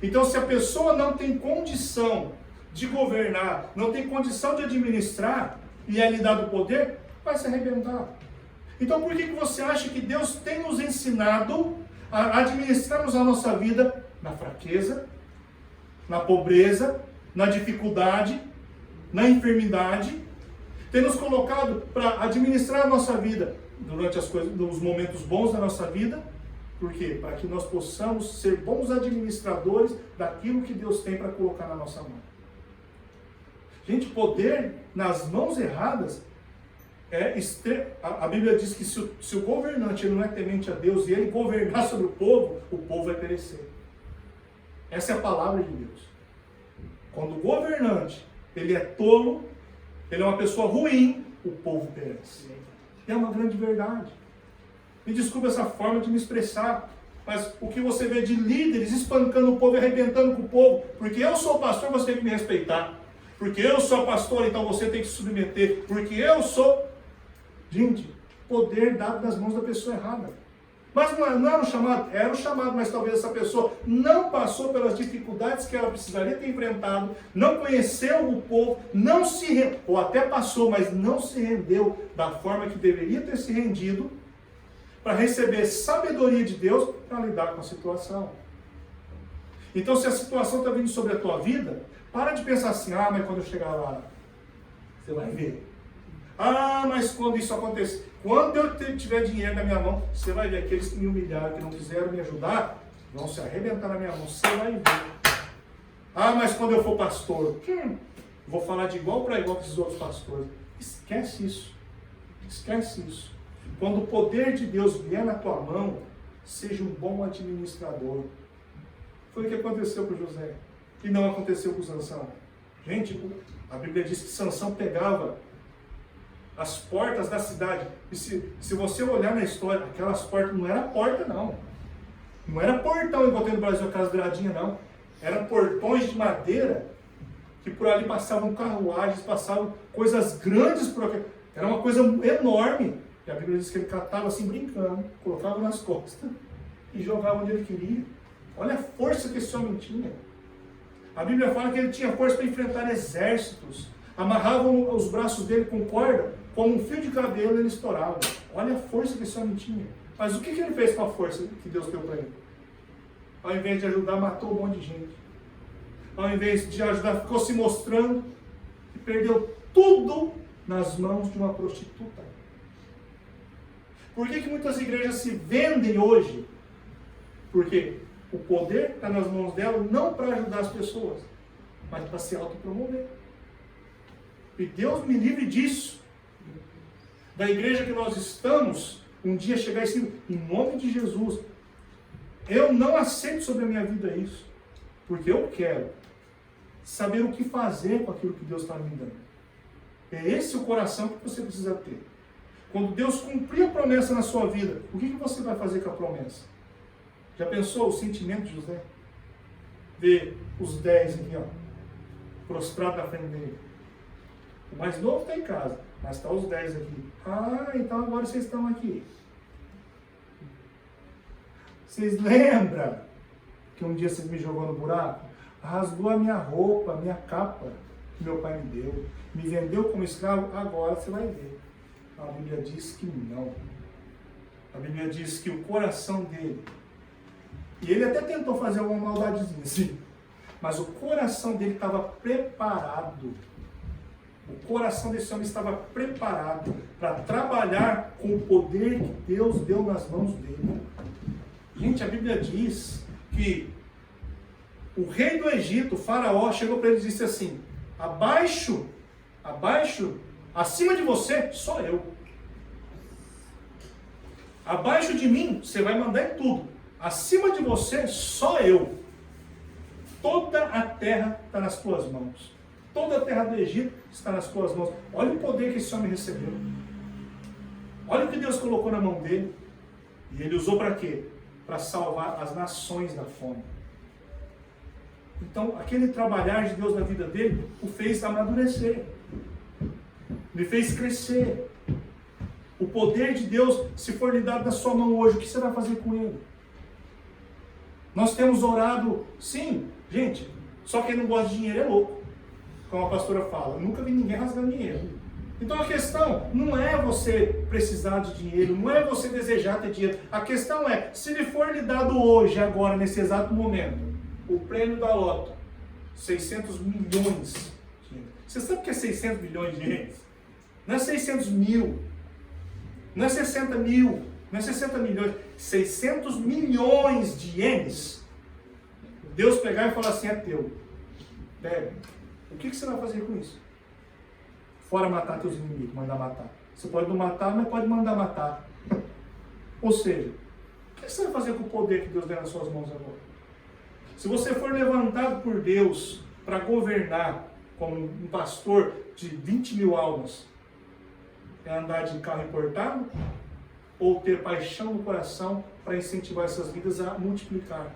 Então, se a pessoa não tem condição de governar, não tem condição de administrar, e é lhe dado o poder, vai se arrebentar. Então, por que você acha que Deus tem nos ensinado a administrarmos a nossa vida na fraqueza, na pobreza, na dificuldade, na enfermidade? Tem nos colocado para administrar a nossa vida durante os momentos bons da nossa vida. Por quê? Para que nós possamos ser bons administradores daquilo que Deus tem para colocar na nossa mão. Gente, poder nas mãos erradas é extremo. A Bíblia diz que se o governante ele não é temente a Deus e ele governar sobre o povo vai perecer. Essa é a palavra de Deus. Quando o governante ele é tolo, ele é uma pessoa ruim, o povo perece. É uma grande verdade. Me desculpe essa forma de me expressar, mas o que você vê de líderes espancando o povo e arrebentando com o povo, porque eu sou pastor, você tem que me respeitar. Porque eu sou pastor, então você tem que se submeter. Porque eu sou... Gente, poder dado nas mãos da pessoa errada. Mas não era um chamado? Era um chamado, mas talvez essa pessoa não passou pelas dificuldades que ela precisaria ter enfrentado, não conheceu o povo, ou até passou, mas não se rendeu da forma que deveria ter se rendido, para receber sabedoria de Deus para lidar com a situação. Então, se a situação está vindo sobre a tua vida, para de pensar assim: ah, mas quando eu chegar lá, você vai ver. Ah, mas quando isso acontecer, quando eu tiver dinheiro na minha mão, você vai ver. Aqueles que me humilharam, que não quiseram me ajudar, vão se arrebentar na minha mão, você vai ver. Ah, mas quando eu for pastor, vou falar de igual para igual com esses outros pastores. Esquece isso. Esquece isso. Quando o poder de Deus vier na tua mão, seja um bom administrador. Foi o que aconteceu com José. E não aconteceu com Sansão. Gente, a Bíblia diz que Sansão pegava as portas da cidade. E se você olhar na história, aquelas portas não era porta, não. Não era portão igual tem no Brasil, aquelas gradinhas, não. Eram portões de madeira que por ali passavam carruagens, passavam coisas grandes por aqui. Era uma coisa enorme. E a Bíblia diz que ele catava assim brincando, colocava nas costas e jogava onde ele queria. Olha a força que esse homem tinha. A Bíblia fala que ele tinha força para enfrentar exércitos. Amarravam os braços dele com corda, como um fio de cabelo ele estourava. Olha a força que esse homem tinha. Mas o que ele fez com a força que Deus deu para ele? Ao invés de ajudar, matou um monte de gente. Ao invés de ajudar, ficou se mostrando e perdeu tudo nas mãos de uma prostituta. Por que muitas igrejas se vendem hoje? Porque o poder está nas mãos dela não para ajudar as pessoas, mas para se autopromover. E Deus me livre disso. Da igreja que nós estamos, um dia chegar assim, em nome de Jesus, eu não aceito sobre a minha vida isso. Porque eu quero saber o que fazer com aquilo que Deus está me dando. É esse o coração que você precisa ter. Quando Deus cumprir a promessa na sua vida, o que você vai fazer com a promessa? Já pensou o sentimento de José? Ver os 10 aqui, ó, prostrado na frente dele. O mais novo está em casa, mas está os 10 aqui. Ah, então agora vocês estão aqui. Vocês lembram que um dia vocês me jogou no buraco? Rasgou a minha roupa, a minha capa que meu pai me deu. Me vendeu como escravo, agora você vai ver. A Bíblia diz que não. A Bíblia diz que o coração dele, e ele até tentou fazer uma maldadezinha, sim, mas o coração dele estava preparado. O coração desse homem estava preparado para trabalhar com o poder que Deus deu nas mãos dele. Gente, a Bíblia diz que o rei do Egito, o faraó, chegou para ele e disse assim: abaixo, acima de você, sou eu. Abaixo de mim, você vai mandar em tudo. Acima de você, só eu. Toda a terra está nas tuas mãos. Toda a terra do Egito está nas tuas mãos. Olha o poder que esse homem recebeu. Olha o que Deus colocou na mão dele. E ele usou para quê? Para salvar as nações da fome. Então, aquele trabalhar de Deus na vida dele o fez amadurecer. Me fez crescer. O poder de Deus, se for lhe dado na sua mão hoje, o que você vai fazer com ele? Nós temos orado, sim, gente, só quem não gosta de dinheiro é louco. Como a pastora fala, eu nunca vi ninguém rasgando dinheiro. Então a questão não é você precisar de dinheiro, não é você desejar ter dinheiro. A questão é, se lhe for lhe dado hoje, agora, nesse exato momento, o prêmio da Loto, 600 milhões. Você sabe o que é 600 milhões de ienes? Não é 600 mil, não é 60 mil, não é 60 milhões, 600 milhões de ienes. Deus pegar e falar assim, é teu. Pega. O que você vai fazer com isso? Fora matar teus inimigos, mandar matar. Você pode não matar, mas pode mandar matar. Ou seja, o que você vai fazer com o poder que Deus der nas suas mãos agora? Se você for levantado por Deus para governar como um pastor de 20 mil almas, é andar de carro importado? Ou ter paixão no coração para incentivar essas vidas a multiplicar?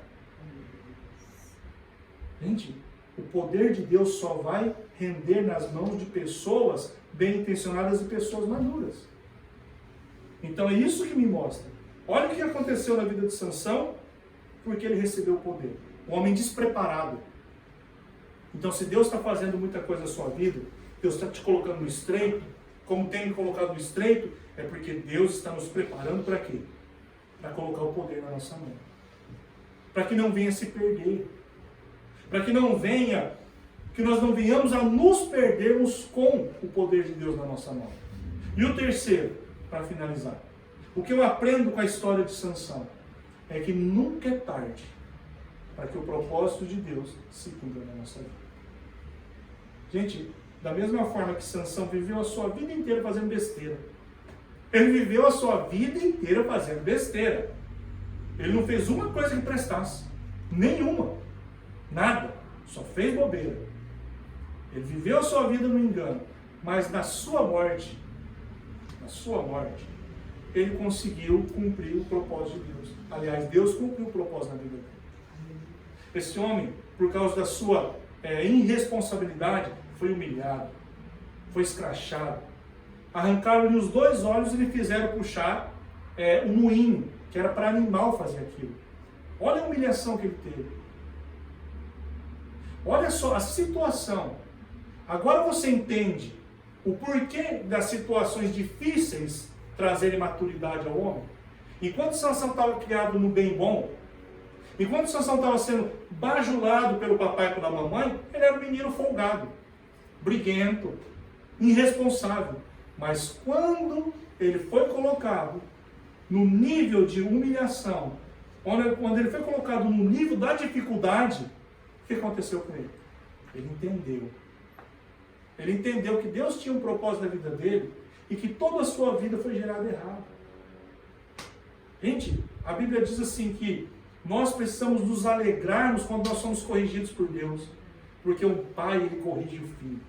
Gente, o poder de Deus só vai render nas mãos de pessoas bem intencionadas e pessoas maduras. Então é isso que me mostra. Olha o que aconteceu na vida de Sansão, porque ele recebeu o poder. Um homem despreparado. Então se Deus está fazendo muita coisa na sua vida, Deus está te colocando no estreito, como tem me colocado no estreito, é porque Deus está nos preparando para quê? Para colocar o poder na nossa mão. Para que não venha se perder. Para que nós não venhamos a nos perdermos com o poder de Deus na nossa mão. E o terceiro, para finalizar, o que eu aprendo com a história de Sansão é que nunca é tarde para que o propósito de Deus se cumpra na nossa vida. Gente, da mesma forma que Sansão viveu a sua vida inteira fazendo besteira, ele viveu a sua vida inteira fazendo besteira. Ele não fez uma coisa que prestasse, nenhuma. Nada, só fez bobeira. Ele viveu a sua vida no engano, mas na sua morte, ele conseguiu cumprir o propósito de Deus. Aliás, Deus cumpriu o propósito na vida dele. Esse homem, por causa da sua irresponsabilidade, foi humilhado, foi escrachado. Arrancaram-lhe os 2 olhos e lhe fizeram puxar um moinho, que era para animal fazer aquilo. Olha a humilhação que ele teve. Olha só a situação. Agora você entende o porquê das situações difíceis trazerem maturidade ao homem? Enquanto Sansão estava criado no bem bom, enquanto Sansão estava sendo bajulado pelo papai e pela mamãe, ele era um menino folgado, briguento, irresponsável. Mas quando ele foi colocado no nível de humilhação, quando ele foi colocado no nível da dificuldade, o que aconteceu com ele? Ele entendeu. Ele entendeu que Deus tinha um propósito na vida dele e que toda a sua vida foi gerada errado. Gente, a Bíblia diz assim que nós precisamos nos alegrarmos quando nós somos corrigidos por Deus. Porque um pai, ele corrige o filho.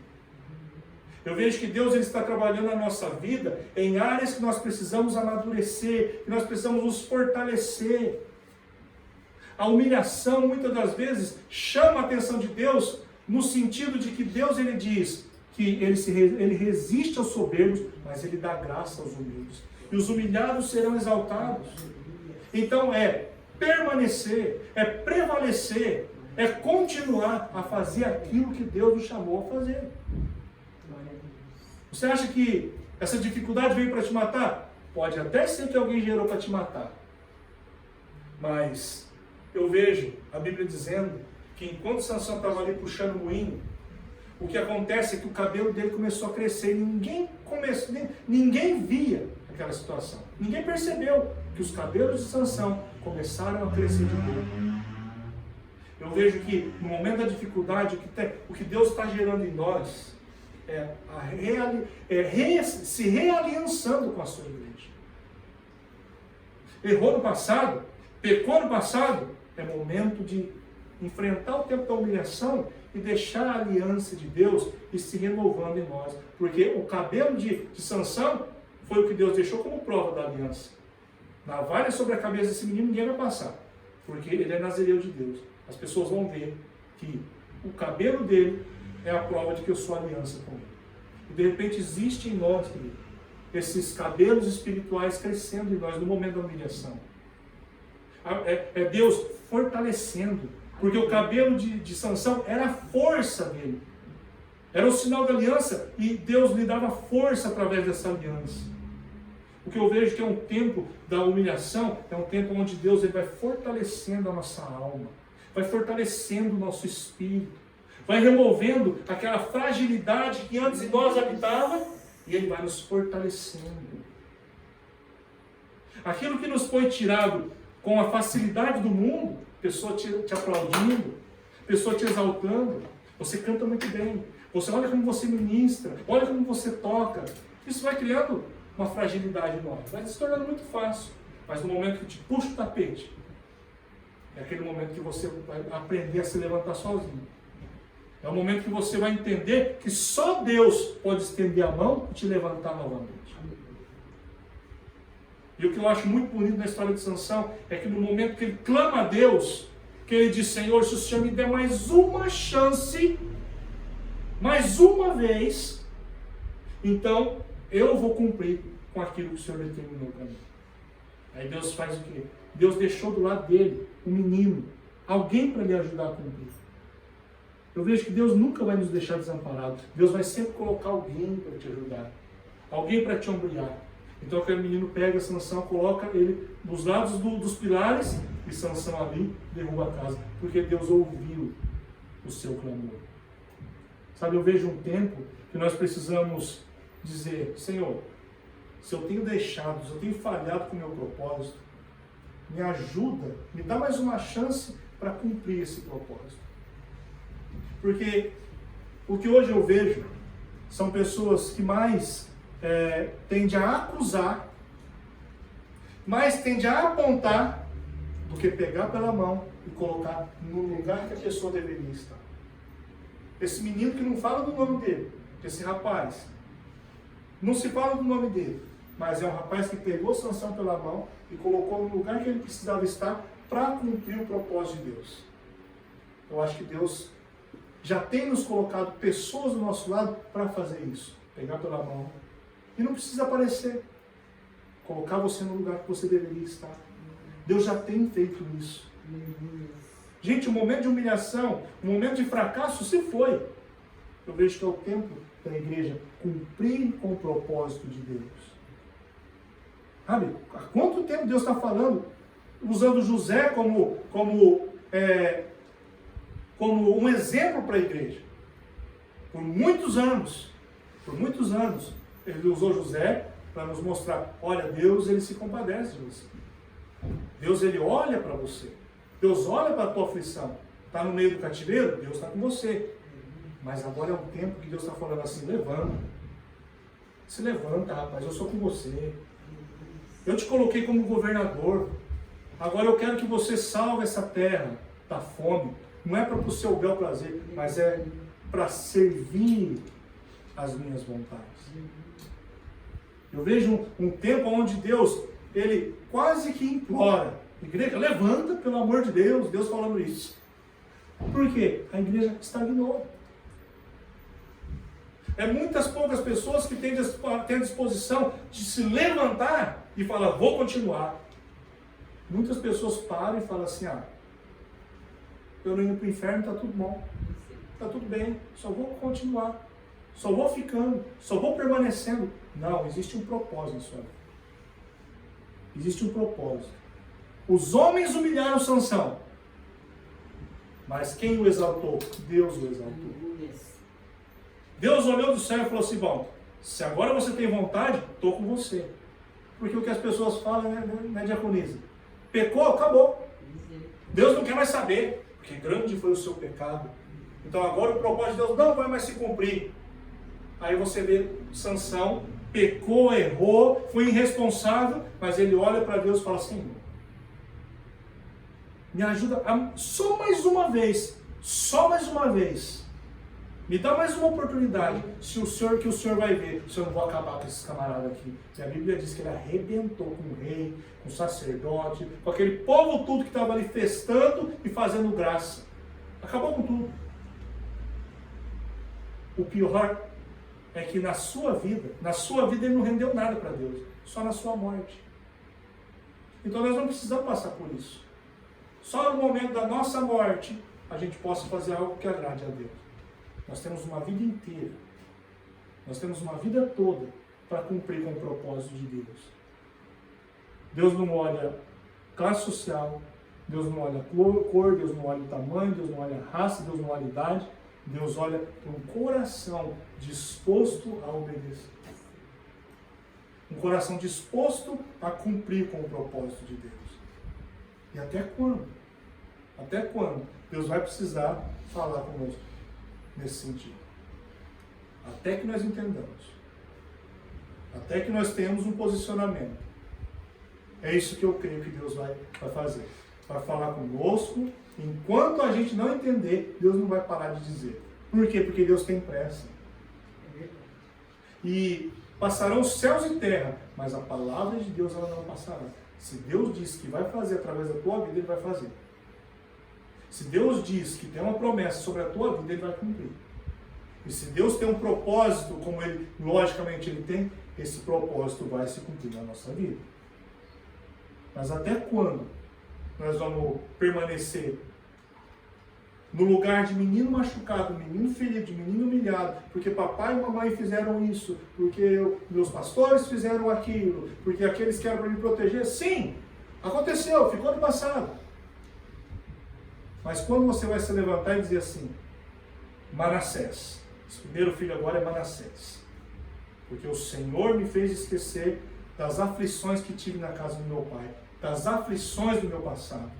Eu vejo que Deus, ele está trabalhando na nossa vida em áreas que nós precisamos amadurecer, que nós precisamos nos fortalecer. A humilhação, muitas das vezes, chama a atenção de Deus no sentido de que Deus, ele diz que ele resiste aos soberbos, mas ele dá graça aos humildes. E os humilhados serão exaltados. Então é permanecer, é prevalecer, é continuar a fazer aquilo que Deus nos chamou a fazer. Você acha que essa dificuldade veio para te matar? Pode até ser que alguém gerou para te matar. Mas eu vejo a Bíblia dizendo que enquanto Sansão estava ali puxando o moinho, o que acontece é que o cabelo dele começou a crescer e ninguém via aquela situação. Ninguém percebeu que os cabelos de Sansão começaram a crescer de novo. Eu vejo que no momento da dificuldade, o que Deus está gerando em nós se realiançando com a sua igreja. Errou no passado, pecou no passado, é momento de enfrentar o tempo da humilhação e deixar a aliança de Deus e se renovando em nós. Porque o cabelo de Sansão foi o que Deus deixou como prova da aliança. Navalha sobre a cabeça desse menino ninguém vai passar, porque ele é nazireu de Deus. As pessoas vão ver que o cabelo dele é a prova de que eu sou aliança com ele. E de repente existe em nós, querido, esses cabelos espirituais crescendo em nós no momento da humilhação. É Deus fortalecendo, porque o cabelo de Sansão era a força dele. Era o sinal da aliança e Deus lhe dava força através dessa aliança. O que eu vejo que é um tempo da humilhação, é um tempo onde Deus ele vai fortalecendo a nossa alma, vai fortalecendo o nosso espírito, vai removendo aquela fragilidade que antes em nós habitava e ele vai nos fortalecendo. Aquilo que nos foi tirado com a facilidade do mundo, pessoa te aplaudindo, pessoa te exaltando, você canta muito bem, você olha como você ministra, olha como você toca, isso vai criando uma fragilidade em nós, vai se tornando muito fácil, mas no momento que te puxa o tapete, é aquele momento que você vai aprender a se levantar sozinho. É o momento que você vai entender que só Deus pode estender a mão e te levantar novamente. E o que eu acho muito bonito na história de Sansão é que no momento que ele clama a Deus, que ele diz, Senhor, se o Senhor me der mais uma chance, mais uma vez, então eu vou cumprir com aquilo que o Senhor determinou para mim. Aí Deus faz o quê? Deus deixou do lado dele um menino, alguém para lhe ajudar a cumprir. Eu vejo que Deus nunca vai nos deixar desamparados. Deus vai sempre colocar alguém para te ajudar, alguém para te ombrear. Então aquele menino pega Sansão, coloca ele dos lados dos pilares e Sansão ali derruba a casa, porque Deus ouviu o seu clamor. Sabe, eu vejo um tempo que nós precisamos dizer, Senhor, se eu tenho deixado, se eu tenho falhado com o meu propósito, me ajuda, me dá mais uma chance para cumprir esse propósito. Porque o que hoje eu vejo são pessoas que mais tendem a acusar, mais tendem a apontar, do que pegar pela mão e colocar no lugar que a pessoa deveria estar. Esse menino que não fala do nome dele, esse rapaz, não se fala do nome dele, mas é um rapaz que pegou Sansão pela mão e colocou no lugar que ele precisava estar para cumprir o propósito de Deus. Eu acho que Deus já tem nos colocado pessoas do nosso lado para fazer isso. Pegar pela mão. E não precisa aparecer. Colocar você no lugar que você deveria estar. Deus já tem feito isso. Gente, o momento de humilhação, o momento de fracasso se foi. Eu vejo que é o tempo da igreja cumprir com o propósito de Deus. Sabe, há quanto tempo Deus está falando, usando José como um exemplo para a igreja? Por muitos anos, ele usou José para nos mostrar, olha, Deus ele se compadece de você. Deus ele olha para você. Deus olha para a tua aflição. Está no meio do cativeiro? Deus está com você. Mas agora é um tempo que Deus está falando assim, levanta. Se levanta, rapaz, eu sou com você. Eu te coloquei como governador. Agora eu quero que você salve essa terra da fome. Não é para o seu bel prazer, mas é para servir as minhas vontades. Eu vejo um tempo onde Deus, Ele quase que implora. Igreja, levanta, pelo amor de Deus, Deus falando isso. Por quê? A igreja estagnou. É muitas poucas pessoas que têm a disposição de se levantar e falar, vou continuar. Muitas pessoas param e falam assim, eu não indo para o inferno, está tudo bom. Está tudo bem, só vou continuar. Só vou ficando, só vou permanecendo. Não, existe um propósito em sua vida. Existe um propósito. Os homens humilharam Sansão. Mas quem o exaltou? Deus o exaltou. Deus olhou do céu e falou assim, bom, se agora você tem vontade, estou com você. Porque o que as pessoas falam, né, diaconisa? Pecou, acabou. Deus não quer mais saber, porque grande foi o seu pecado. Então agora o propósito de Deus não vai mais se cumprir. Aí você vê Sansão, pecou, errou, foi irresponsável, mas ele olha para Deus e fala assim, me ajuda só mais uma vez, me dá mais uma oportunidade, que o Senhor vai ver, se eu não vou acabar com esses camaradas aqui. E a Bíblia diz que ele arrebentou com o rei, com o sacerdote, com aquele povo tudo que estava ali festando e fazendo graça. Acabou com tudo. O pior é que na sua vida ele não rendeu nada para Deus, só na sua morte. Então nós não precisamos passar por isso. Só no momento da nossa morte, a gente possa fazer algo que agrade a Deus. Nós temos uma vida inteira, nós temos uma vida toda para cumprir com o propósito de Deus. Deus não olha classe social, Deus não olha cor, Deus não olha o tamanho, Deus não olha raça, Deus não olha idade. Deus olha para um coração disposto a obedecer. Um coração disposto a cumprir com o propósito de Deus. E até quando? Até quando Deus vai precisar falar conosco nesse sentido? Até que nós entendamos. Até que nós tenhamos um posicionamento. É isso que eu creio que Deus vai fazer. Vai falar conosco. Enquanto a gente não entender, Deus não vai parar de dizer. Por quê? Porque Deus tem pressa. E passarão os céus e terra, mas a palavra de Deus ela não passará. Se Deus diz que vai fazer através da tua vida, Ele vai fazer. Se Deus diz que tem uma promessa sobre a tua vida, Ele vai cumprir. E se Deus tem um propósito, como Ele, logicamente, Ele tem, esse propósito vai se cumprir na nossa vida. Mas até quando nós vamos permanecer no lugar de menino machucado, menino ferido, de menino humilhado, porque papai e mamãe fizeram isso, porque meus pastores fizeram aquilo, porque aqueles que eram para me proteger? Sim, aconteceu, ficou no passado. Mas quando você vai se levantar e dizer assim, Manassés, esse primeiro filho agora é Manassés, porque o Senhor me fez esquecer das aflições que tive na casa do meu pai, das aflições do meu passado.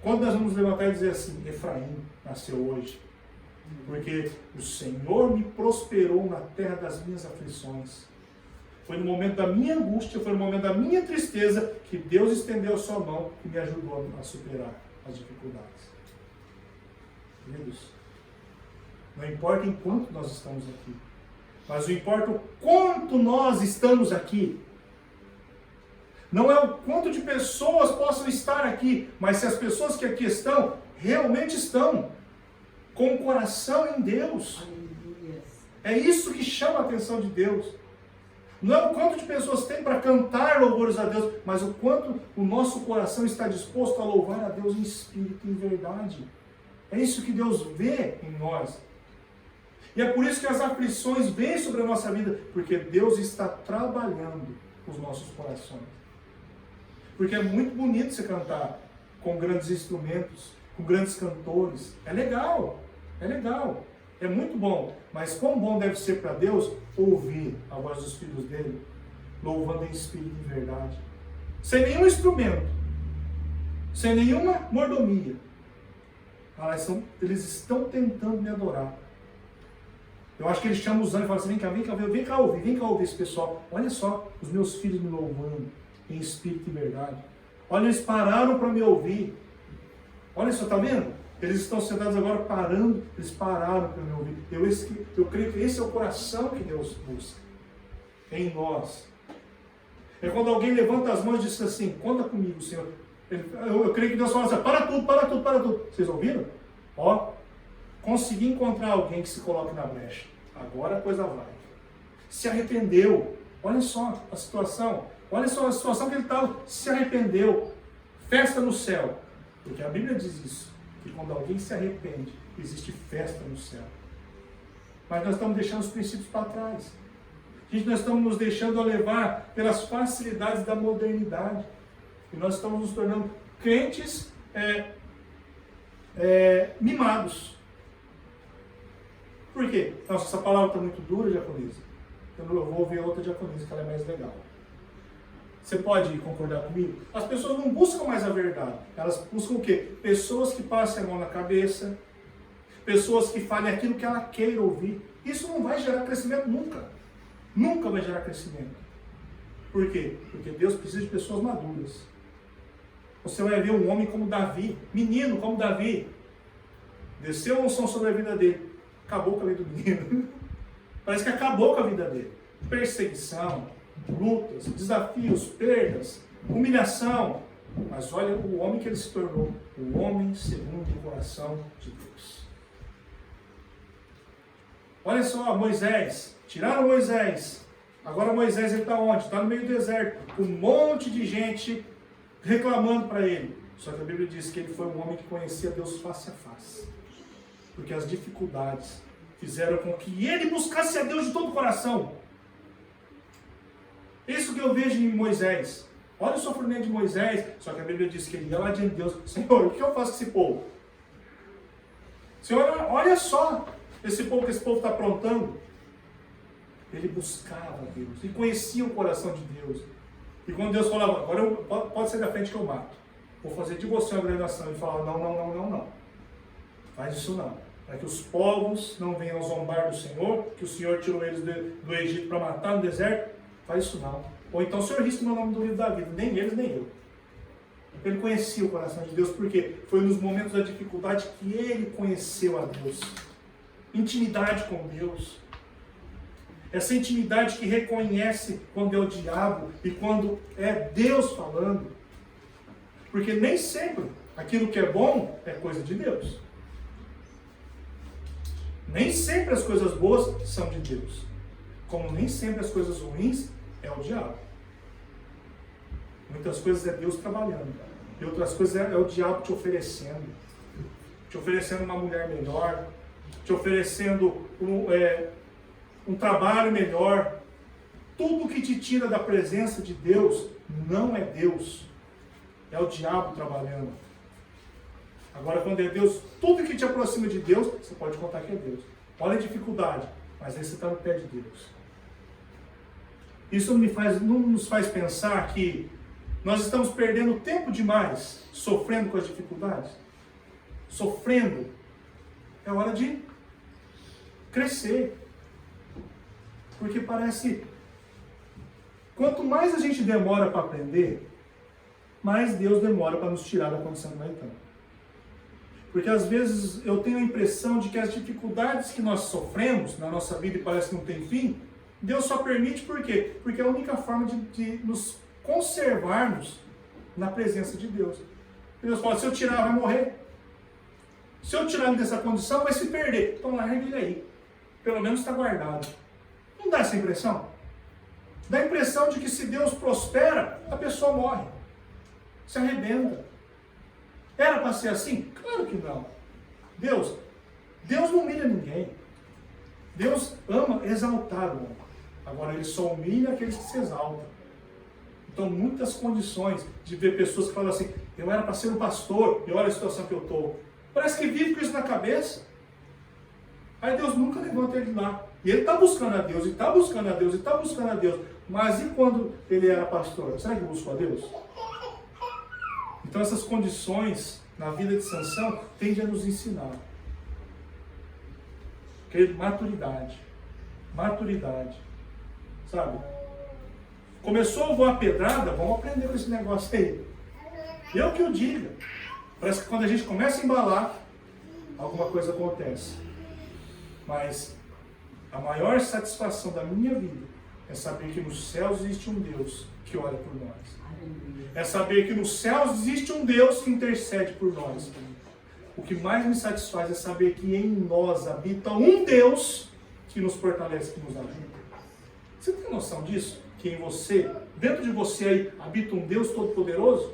Quando nós vamos levantar e dizer assim, Efraim nasceu hoje, porque o Senhor me prosperou na terra das minhas aflições. Foi no momento da minha angústia, foi no momento da minha tristeza, que Deus estendeu a sua mão e me ajudou a superar as dificuldades. Queridos, não importa em quanto nós estamos aqui, mas o importa o quanto nós estamos aqui. Não é o quanto de pessoas possam estar aqui, mas se as pessoas que aqui estão, realmente estão com o coração em Deus. É isso que chama a atenção de Deus. Não é o quanto de pessoas tem para cantar louvores a Deus, mas o quanto o nosso coração está disposto a louvar a Deus em espírito e em verdade. É isso que Deus vê em nós. E é por isso que as aflições vêm sobre a nossa vida, porque Deus está trabalhando os nossos corações. Porque é muito bonito você cantar com grandes instrumentos, com grandes cantores. É legal, é muito bom. Mas quão bom deve ser para Deus ouvir a voz dos filhos dele, louvando em espírito e em verdade. Sem nenhum instrumento, sem nenhuma mordomia. Eles estão tentando me adorar. Eu acho que eles chamam os anjos e falam assim, vem cá ouvir esse pessoal. Olha só, os meus filhos me louvando em espírito e verdade. Olha, eles pararam para me ouvir. Olha só, está vendo? Eles estão sentados agora parando, eles pararam para me ouvir. Eu creio que esse é o coração que Deus busca em nós. É quando alguém levanta as mãos e diz assim, conta comigo, Senhor. Eu creio que Deus fala assim, para tudo, para tudo, para tudo. Vocês ouviram? Ó, consegui encontrar alguém que se coloque na brecha. Agora a coisa vai. Se arrependeu. Olha só a situação. Olha só a situação que ele estava. Se arrependeu. Festa no céu. Porque a Bíblia diz isso. Que quando alguém se arrepende, existe festa no céu. Mas nós estamos deixando os princípios para trás. Gente, nós estamos nos deixando levar pelas facilidades da modernidade. E nós estamos nos tornando crentes mimados. Por quê? Nossa, essa palavra está muito dura, diaconisa. Eu vou ouvir outra diaconisa, que ela é mais legal. Você pode concordar comigo? As pessoas não buscam mais a verdade. Elas buscam o quê? Pessoas que passem a mão na cabeça. Pessoas que falem aquilo que ela queira ouvir. Isso não vai gerar crescimento nunca. Nunca vai gerar crescimento. Por quê? Porque Deus precisa de pessoas maduras. Você vai ver um homem como Davi, menino como Davi. Desceu a unção sobre a vida dele. Acabou com a vida do menino. Parece que acabou com a vida dele. Perseguição, lutas, desafios, perdas, humilhação. Mas olha o homem que ele se tornou. O homem segundo o coração de Deus. Olha só, Moisés. Tiraram Moisés. Agora Moisés está onde? Está no meio do deserto. Um monte de gente reclamando para ele. Só que a Bíblia diz que ele foi um homem que conhecia Deus face a face. Porque as dificuldades fizeram com que ele buscasse a Deus de todo o coração. Isso que eu vejo em Moisés. Olha o sofrimento de Moisés. Só que a Bíblia diz que ele ia lá diante de Deus. Senhor, o que eu faço com esse povo? Senhor, olha só esse povo que esse povo está aprontando. Ele buscava Deus. E conhecia o coração de Deus. E quando Deus falava, agora pode sair da frente que eu mato. Vou fazer de você uma grande nação. Ele falava, não. Faz isso não. Para que os povos não venham zombar do Senhor, que o Senhor tirou eles do Egito para matar no deserto. Faz isso não. Ou então o Senhor risca o meu nome do livro da vida. Nem eles, nem eu. Ele conhecia o coração de Deus, porque foi nos momentos da dificuldade que ele conheceu a Deus. Intimidade com Deus. Essa intimidade que reconhece quando é o diabo e quando é Deus falando. Porque nem sempre aquilo que é bom é coisa de Deus. Nem sempre as coisas boas são de Deus. Como nem sempre as coisas ruins é o diabo. Muitas coisas é Deus trabalhando. E outras coisas é o diabo te oferecendo. Te oferecendo uma mulher melhor. Te oferecendo um trabalho melhor. Tudo que te tira da presença de Deus não é Deus. É o diabo trabalhando. Agora, quando é Deus, tudo que te aproxima de Deus, você pode contar que é Deus. Olha a dificuldade, mas aí você está no pé de Deus. Isso não nos faz pensar que nós estamos perdendo tempo demais sofrendo com as dificuldades? Sofrendo. É hora de crescer. Porque parece... Quanto mais a gente demora para aprender, mais Deus demora para nos tirar da condição que nós estamos. Porque às vezes eu tenho a impressão de que as dificuldades que nós sofremos na nossa vida e parece que não tem fim, Deus só permite por quê? Porque é a única forma de nos conservarmos na presença de Deus. Deus fala, se eu tirar, vai morrer. Se eu tirar ele dessa condição, vai se perder. Então larga ele aí. Pelo menos está guardado. Não dá essa impressão? Dá a impressão de que se Deus prospera, a pessoa morre. Se arrebenta. Era para ser assim? Claro que não. Deus não humilha ninguém. Deus ama exaltar o homem. Agora ele só humilha aqueles que se exaltam. Então muitas condições de ver pessoas que falam assim, eu era para ser um pastor, e olha a situação que eu estou. Parece que vive com isso na cabeça. Aí Deus nunca levanta ele lá. E ele está buscando a Deus, e está buscando a Deus, e está buscando a Deus. Mas e quando ele era pastor? Será que buscou a Deus? Então essas condições na vida de Sansão tendem a nos ensinar. Querido, maturidade. Maturidade. Sabe? Começou a voar pedrada, vamos aprender com esse negócio aí. Eu que o diga. Parece que quando a gente começa a embalar, alguma coisa acontece. Mas a maior satisfação da minha vida é saber que nos céus existe um Deus que ora por nós. É saber que nos céus existe um Deus que intercede por nós. O que mais me satisfaz é saber que em nós habita um Deus que nos fortalece, que nos ajuda. Você tem noção disso? Que em você, dentro de você aí, habita um Deus Todo-Poderoso?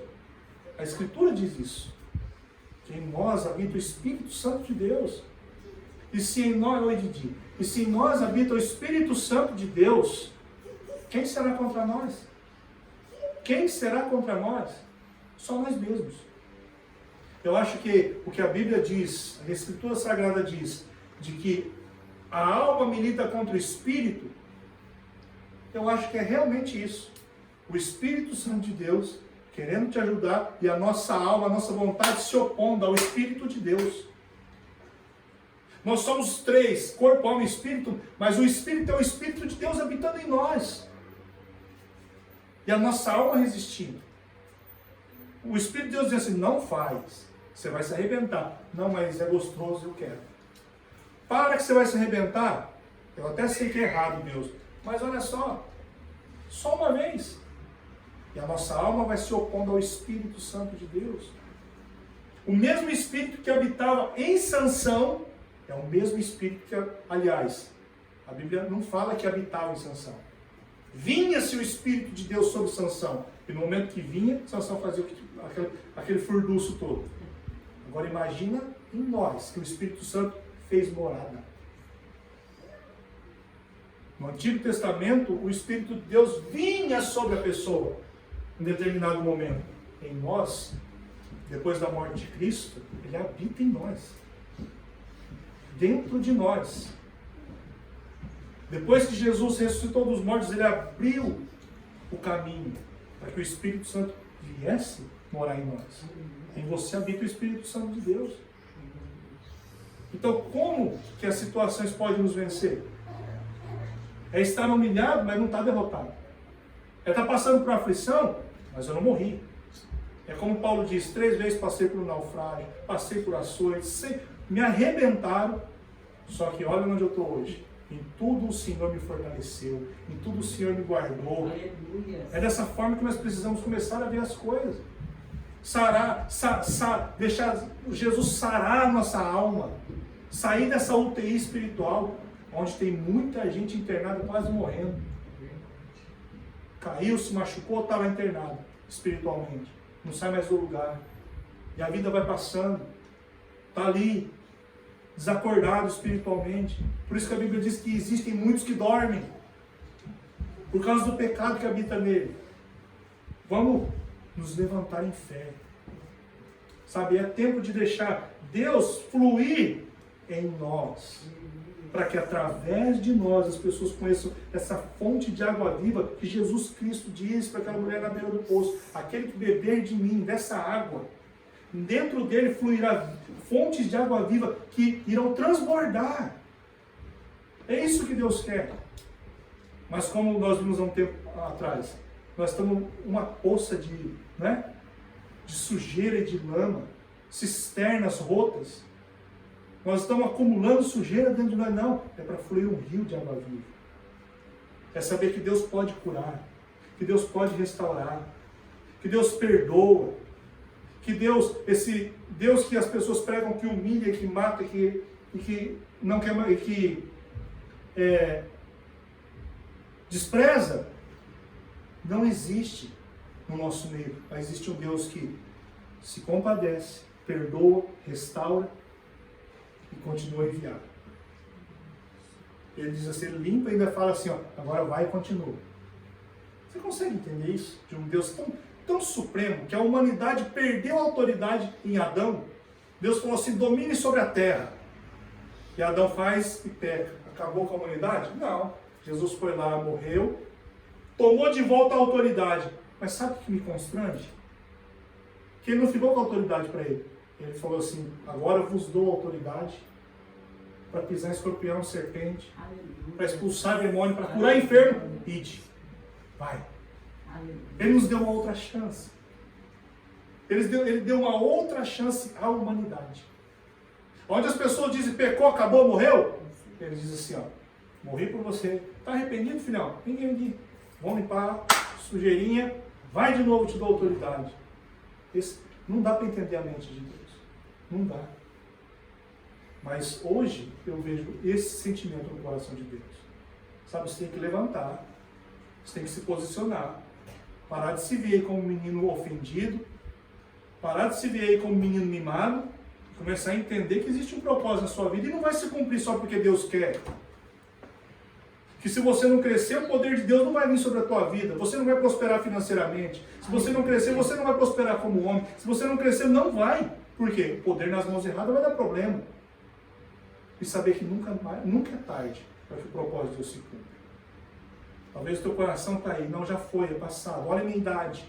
A Escritura diz isso. Que em nós habita o Espírito Santo de Deus. E se em nós, e se em nós habita o Espírito Santo de Deus, quem será contra nós? Quem será contra nós? Só nós mesmos. Eu acho que o que a Bíblia diz, a Escritura Sagrada diz, de que a alma milita contra o Espírito, eu acho que é realmente isso. O Espírito Santo de Deus querendo te ajudar e a nossa alma, a nossa vontade se opondo ao Espírito de Deus. Nós somos três, corpo, alma e espírito, mas o Espírito é o Espírito de Deus habitando em nós. E a nossa alma resistindo. O Espírito de Deus diz assim, não faz, você vai se arrebentar. Não, mas é gostoso, eu quero. Para que você vai se arrebentar, eu até sei que é errado, Deus, mas olha só uma vez. E a nossa alma vai se opondo ao Espírito Santo de Deus. O mesmo Espírito que habitava em Sansão, é o mesmo Espírito que, aliás, a Bíblia não fala que habitava em Sansão. Vinha-se o Espírito de Deus sobre Sansão. E no momento que vinha, Sansão fazia aquele furdunço todo. Agora imagina em nós, que o Espírito Santo fez morada. No Antigo Testamento, o Espírito de Deus vinha sobre a pessoa em determinado momento. Em nós, depois da morte de Cristo, ele habita em nós. Dentro de nós. Depois que Jesus ressuscitou dos mortos, ele abriu o caminho para que o Espírito Santo viesse morar em nós. Em você habita o Espírito Santo de Deus. Então, como que as situações podem nos vencer? É estar humilhado, mas não estar derrotado. É estar passando por aflição, mas eu não morri. É como Paulo diz, 3 vezes passei por um naufrágio, passei por açoites, me arrebentaram, só que olha onde eu estou hoje. Em tudo o Senhor me fortaleceu, em tudo o Senhor me guardou. Aleluia. É dessa forma que nós precisamos começar a ver as coisas. Deixar Jesus sarar a nossa alma, sair dessa UTI espiritual, onde tem muita gente internada quase morrendo. Caiu, se machucou, está lá internado espiritualmente. Não sai mais do lugar. E a vida vai passando. Está ali, desacordado espiritualmente. Por isso que a Bíblia diz que existem muitos que dormem. Por causa do pecado que habita nele. Vamos nos levantar em fé. Sabe, é tempo de deixar Deus fluir em nós. Para que através de nós as pessoas conheçam essa fonte de água viva que Jesus Cristo disse para aquela mulher na beira do poço. Aquele que beber de mim, dessa água, dentro dele fluirá fontes de água viva que irão transbordar. É isso que Deus quer. Mas como nós vimos há um tempo atrás, nós estamos uma poça de sujeira e de lama, cisternas rotas. Nós estamos acumulando sujeira dentro de nós. Não, é para fluir um rio de água viva. É saber que Deus pode curar, que Deus pode restaurar, que Deus perdoa, que Deus, esse Deus que as pessoas pregam que humilha, que mata, que não quer, que despreza, não existe no nosso meio. Mas existe um Deus que se compadece, perdoa, restaura e continua a enviar. Ele diz assim, ele limpa e ainda fala assim, agora vai e continua. Você consegue entender isso? De um Deus tão supremo, que a humanidade perdeu a autoridade em Adão. Deus falou assim, domine sobre a terra. E Adão faz e peca. Acabou com a humanidade? Não. Jesus foi lá, morreu, tomou de volta a autoridade. Mas sabe o que me constrange? Que ele não ficou com a autoridade para ele. Ele falou assim, agora eu vos dou autoridade para pisar em escorpião, serpente, para expulsar demônio, para curar enfermo. Ide, vai. Ele nos deu uma outra chance. Ele deu uma outra chance à humanidade. Onde as pessoas dizem, pecou, acabou, morreu, ele diz assim, ó, morri por você. Está arrependido, filhão? Ninguém aqui. Vamos limpar, sujeirinha, vai de novo, te dou autoridade. Não dá para entender a mente de Deus. Não dá. Mas hoje eu vejo esse sentimento no coração de Deus. Sabe, você tem que levantar, você tem que se posicionar, parar de se ver aí como um menino ofendido, parar de se ver aí como um menino mimado, começar a entender que existe um propósito na sua vida e não vai se cumprir só porque Deus quer. Que se você não crescer, o poder de Deus não vai vir sobre a tua vida. Você não vai prosperar financeiramente. Se você não crescer, você não vai prosperar como homem. Se você não crescer, não vai. Por quê? O poder nas mãos erradas vai dar problema. E saber que nunca é tarde para que o propósito de Deus se cumpra. Talvez o teu coração está aí. Não, já foi, é passado. Olha a minha idade.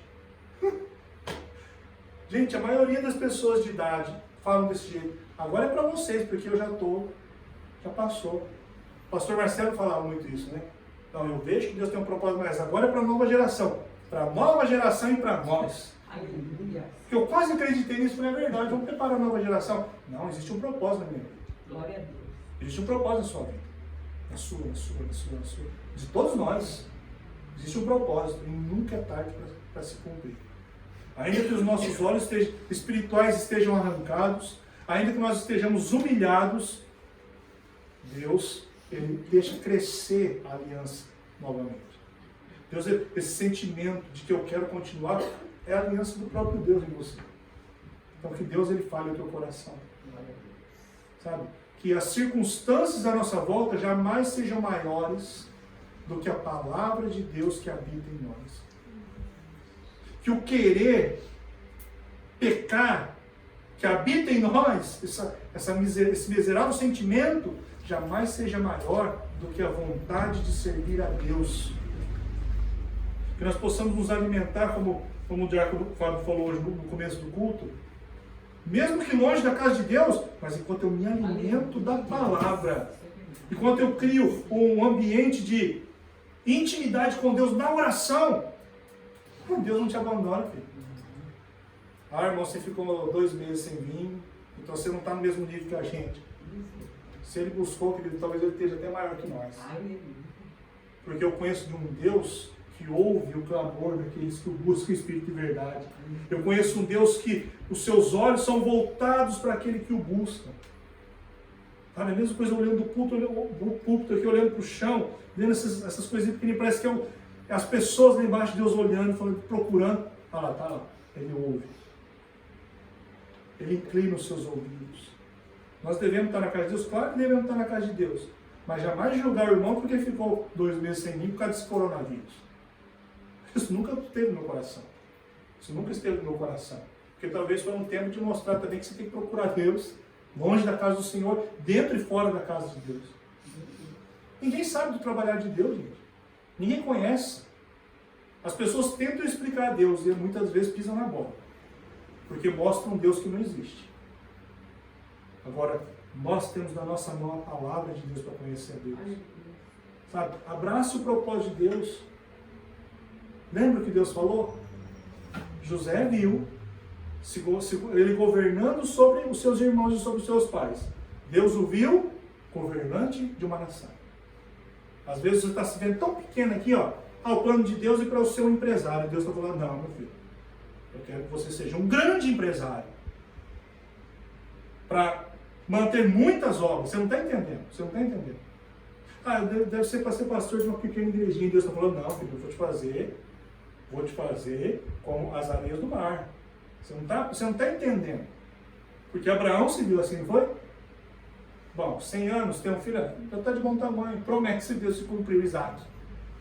Gente, a maioria das pessoas de idade falam desse jeito. Agora é para vocês, porque eu já passou. O pastor Marcelo falava muito isso, né? Então, eu vejo que Deus tem um propósito, mas agora é para a nova geração. Para a nova geração e para nós. Aleluia. Porque eu quase acreditei nisso, falei, é verdade, vamos preparar a nova geração. Não, existe um propósito na minha vida. Glória a Deus. Existe um propósito na sua vida. Na sua. De todos nós. Existe um propósito e nunca é tarde para se cumprir. Ainda que os nossos olhos espirituais estejam arrancados, ainda que nós estejamos humilhados, Deus, Ele deixa crescer a aliança novamente. Deus, esse sentimento de que eu quero continuar, é a aliança do próprio Deus em você. Então que Deus ele fale o teu coração. Sabe? Que as circunstâncias à nossa volta jamais sejam maiores do que a palavra de Deus que habita em nós. Que o querer pecar que habita em nós, esse miserável sentimento, jamais seja maior do que a vontade de servir a Deus. Que nós possamos nos alimentar, como o diácono Fábio falou hoje no começo do culto, mesmo que longe da casa de Deus, mas enquanto eu me alimento da palavra, enquanto eu crio um ambiente de intimidade com Deus na oração, Deus não te abandona, filho. Ah, irmão, você ficou 2 meses sem vir, então você não está no mesmo nível que a gente. Se ele buscou, querido, talvez ele esteja até maior que nós. Porque eu conheço de um Deus que ouve o clamor daqueles que o buscam em espírito de verdade. Eu conheço um Deus que os seus olhos são voltados para aquele que o busca. Sabe, a mesma coisa olhando do púlpito aqui, olhando para o chão, vendo essas coisinhas pequenininhas, parece que é as pessoas lá embaixo de Deus olhando, falando, procurando. Tá lá, ele ouve. Ele inclina os seus ouvidos. Nós devemos estar na casa de Deus? Claro que devemos estar na casa de Deus. Mas jamais julgar o irmão porque ficou 2 meses sem mim por causa desse coronavírus. Isso nunca esteve no meu coração. Isso nunca esteve no meu coração. Porque talvez foi um tempo de mostrar também que você tem que procurar Deus, longe da casa do Senhor, dentro e fora da casa de Deus. Ninguém sabe do trabalhar de Deus, gente. Ninguém conhece. As pessoas tentam explicar a Deus e muitas vezes pisam na bola. Porque mostram um Deus que não existe. Agora, nós temos na nossa mão a palavra de Deus para conhecer a Deus. Sabe? Abrace o propósito de Deus. Lembra o que Deus falou? José viu ele governando sobre os seus irmãos e sobre os seus pais. Deus o viu governante de uma nação. Às vezes você está se vendo tão pequeno aqui, ó, ao plano de Deus e para o seu empresário. Deus está falando, não, meu filho, eu quero que você seja um grande empresário. Para manter muitas obras. Você não está entendendo. Você não está entendendo. Ah, deve ser para ser pastor de uma pequena igrejinha. Deus está falando, não, filho, eu vou te fazer como as areias do mar. Você não está entendendo. Porque Abraão se viu assim, não foi? Bom, 100 anos, tem um filho, já está de bom tamanho. Promete-se Deus se cumpriu, Isaac.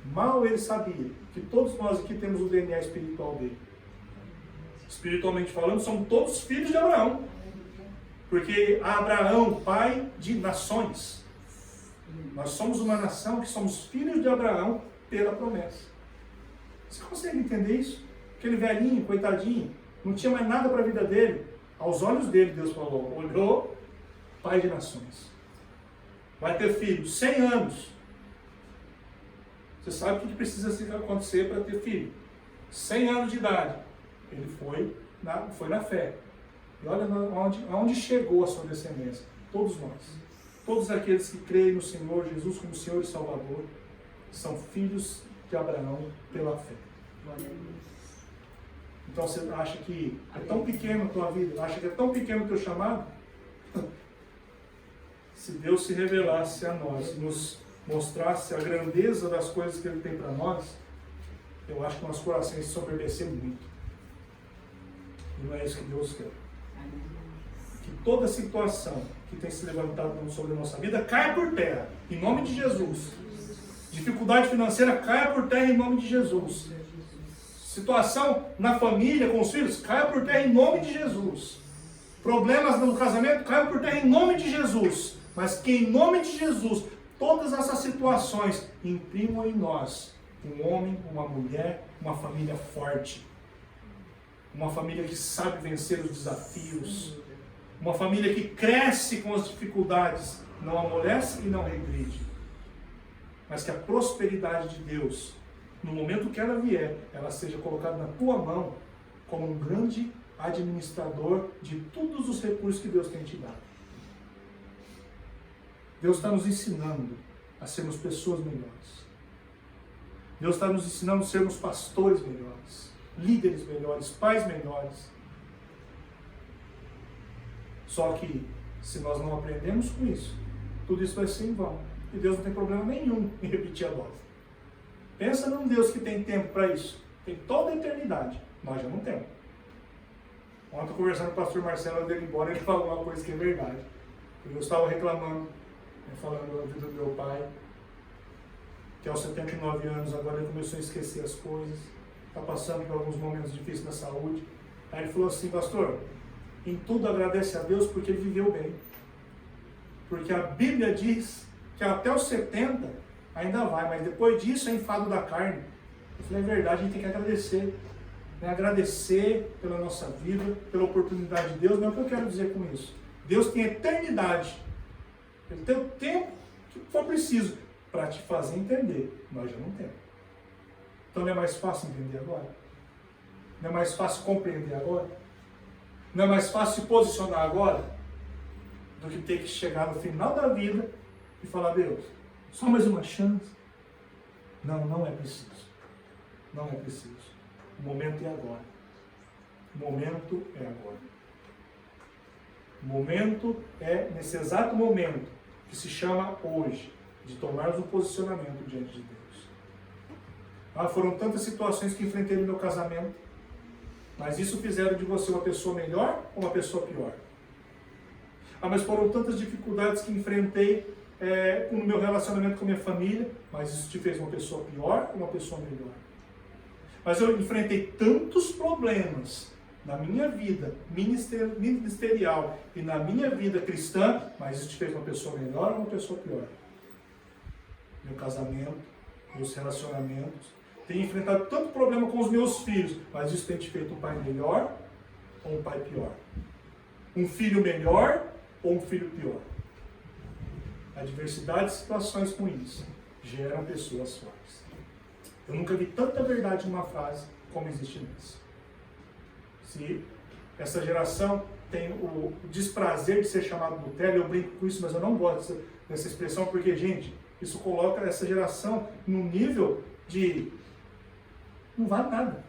Mal ele sabia que todos nós aqui temos o DNA espiritual dele. Espiritualmente falando, somos todos filhos de Abraão. Porque Abraão, pai de nações. Nós somos uma nação que somos filhos de Abraão pela promessa. Você consegue entender isso? Aquele velhinho, coitadinho, não tinha mais nada para a vida dele. Aos olhos dele, Deus falou, olhou, pai de nações. Vai ter filho, 100 anos. Você sabe o que precisa acontecer para ter filho? 100 anos de idade. Ele foi na fé. E olha aonde chegou a sua descendência. todos nós, todos aqueles que creem no Senhor Jesus como Senhor e Salvador, são filhos de Abraão pela fé. Então você acha que é tão pequeno a tua vida, acha que é tão pequeno o teu chamado? Se Deus se revelasse a nós, nos mostrasse a grandeza das coisas que Ele tem para nós, eu acho que nosso coração ia se soberbecer muito. E não é isso que Deus quer. Que toda situação que tem se levantado sobre a nossa vida caia por terra, em nome de Jesus. Dificuldade financeira caia por terra em nome de Jesus. Situação na família, com os filhos, caia por terra em nome de Jesus. Problemas no casamento, caia por terra em nome de Jesus. Mas que em nome de Jesus, todas essas situações imprimam em nós um homem, uma mulher, uma família forte. Uma família que sabe vencer os desafios. Uma família que cresce com as dificuldades, não amolece e não regride. Mas que a prosperidade de Deus, no momento que ela vier, ela seja colocada na tua mão como um grande administrador de todos os recursos que Deus tem te dado. Deus está nos ensinando a sermos pessoas melhores. Deus está nos ensinando a sermos pastores melhores, líderes melhores, pais melhores. Só que, se nós não aprendemos com isso, tudo isso vai ser em vão. E Deus não tem problema nenhum em repetir a dose. Pensa num Deus que tem tempo para isso. Tem toda a eternidade. Nós já não temos. Ontem, conversando com o pastor Marcelo, dele embora, ele falou uma coisa que é verdade. Eu estava reclamando, falando da vida do meu pai, que aos 79 anos agora ele começou a esquecer as coisas, está passando por alguns momentos difíceis na saúde. Aí ele falou assim: pastor, em tudo agradece a Deus porque ele viveu bem. Porque a Bíblia diz que até os 70 ainda vai, mas depois disso é enfado da carne. Eu falei, é verdade, a gente tem que agradecer. Agradecer pela nossa vida, pela oportunidade de Deus. Mas o que eu quero dizer com isso? Deus tem eternidade. Ele tem o tempo que for preciso para te fazer entender. Nós já não temos. Então não é mais fácil entender agora? Não é mais fácil compreender agora? Não é mais fácil se posicionar agora do que ter que chegar no final da vida e falar: Deus, só mais uma chance? Não, não é preciso. Não é preciso. O momento é agora. O momento é agora. O momento é nesse exato momento que se chama hoje, de tomarmos um posicionamento diante de Deus. Foram tantas situações que enfrentei no meu casamento, mas isso fizeram de você uma pessoa melhor ou uma pessoa pior? Mas foram tantas dificuldades que enfrentei no meu relacionamento com a minha família, mas isso te fez uma pessoa pior ou uma pessoa melhor? Mas eu enfrentei tantos problemas na minha vida ministerial e na minha vida cristã, mas isso te fez uma pessoa melhor ou uma pessoa pior? Meu casamento, meus relacionamentos, tenho enfrentado tanto problema com os meus filhos, mas isso tem te feito um pai melhor ou um pai pior? Um filho melhor ou um filho pior? A diversidade de situações ruins geram pessoas fortes. Eu nunca vi tanta verdade numa frase como existe nessa. Se essa geração tem o desprazer de ser chamado Nutella, eu brinco com isso, mas eu não gosto dessa expressão, porque, gente, isso coloca essa geração num nível de não vale nada.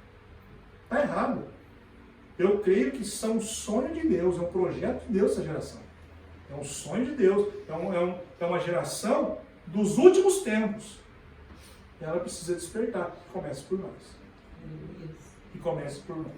Está errado. Eu creio que isso é um sonho de Deus, é um projeto de Deus essa geração. É um sonho de Deus, é uma geração dos últimos tempos. E ela precisa despertar. Comece por nós. E comece por nós.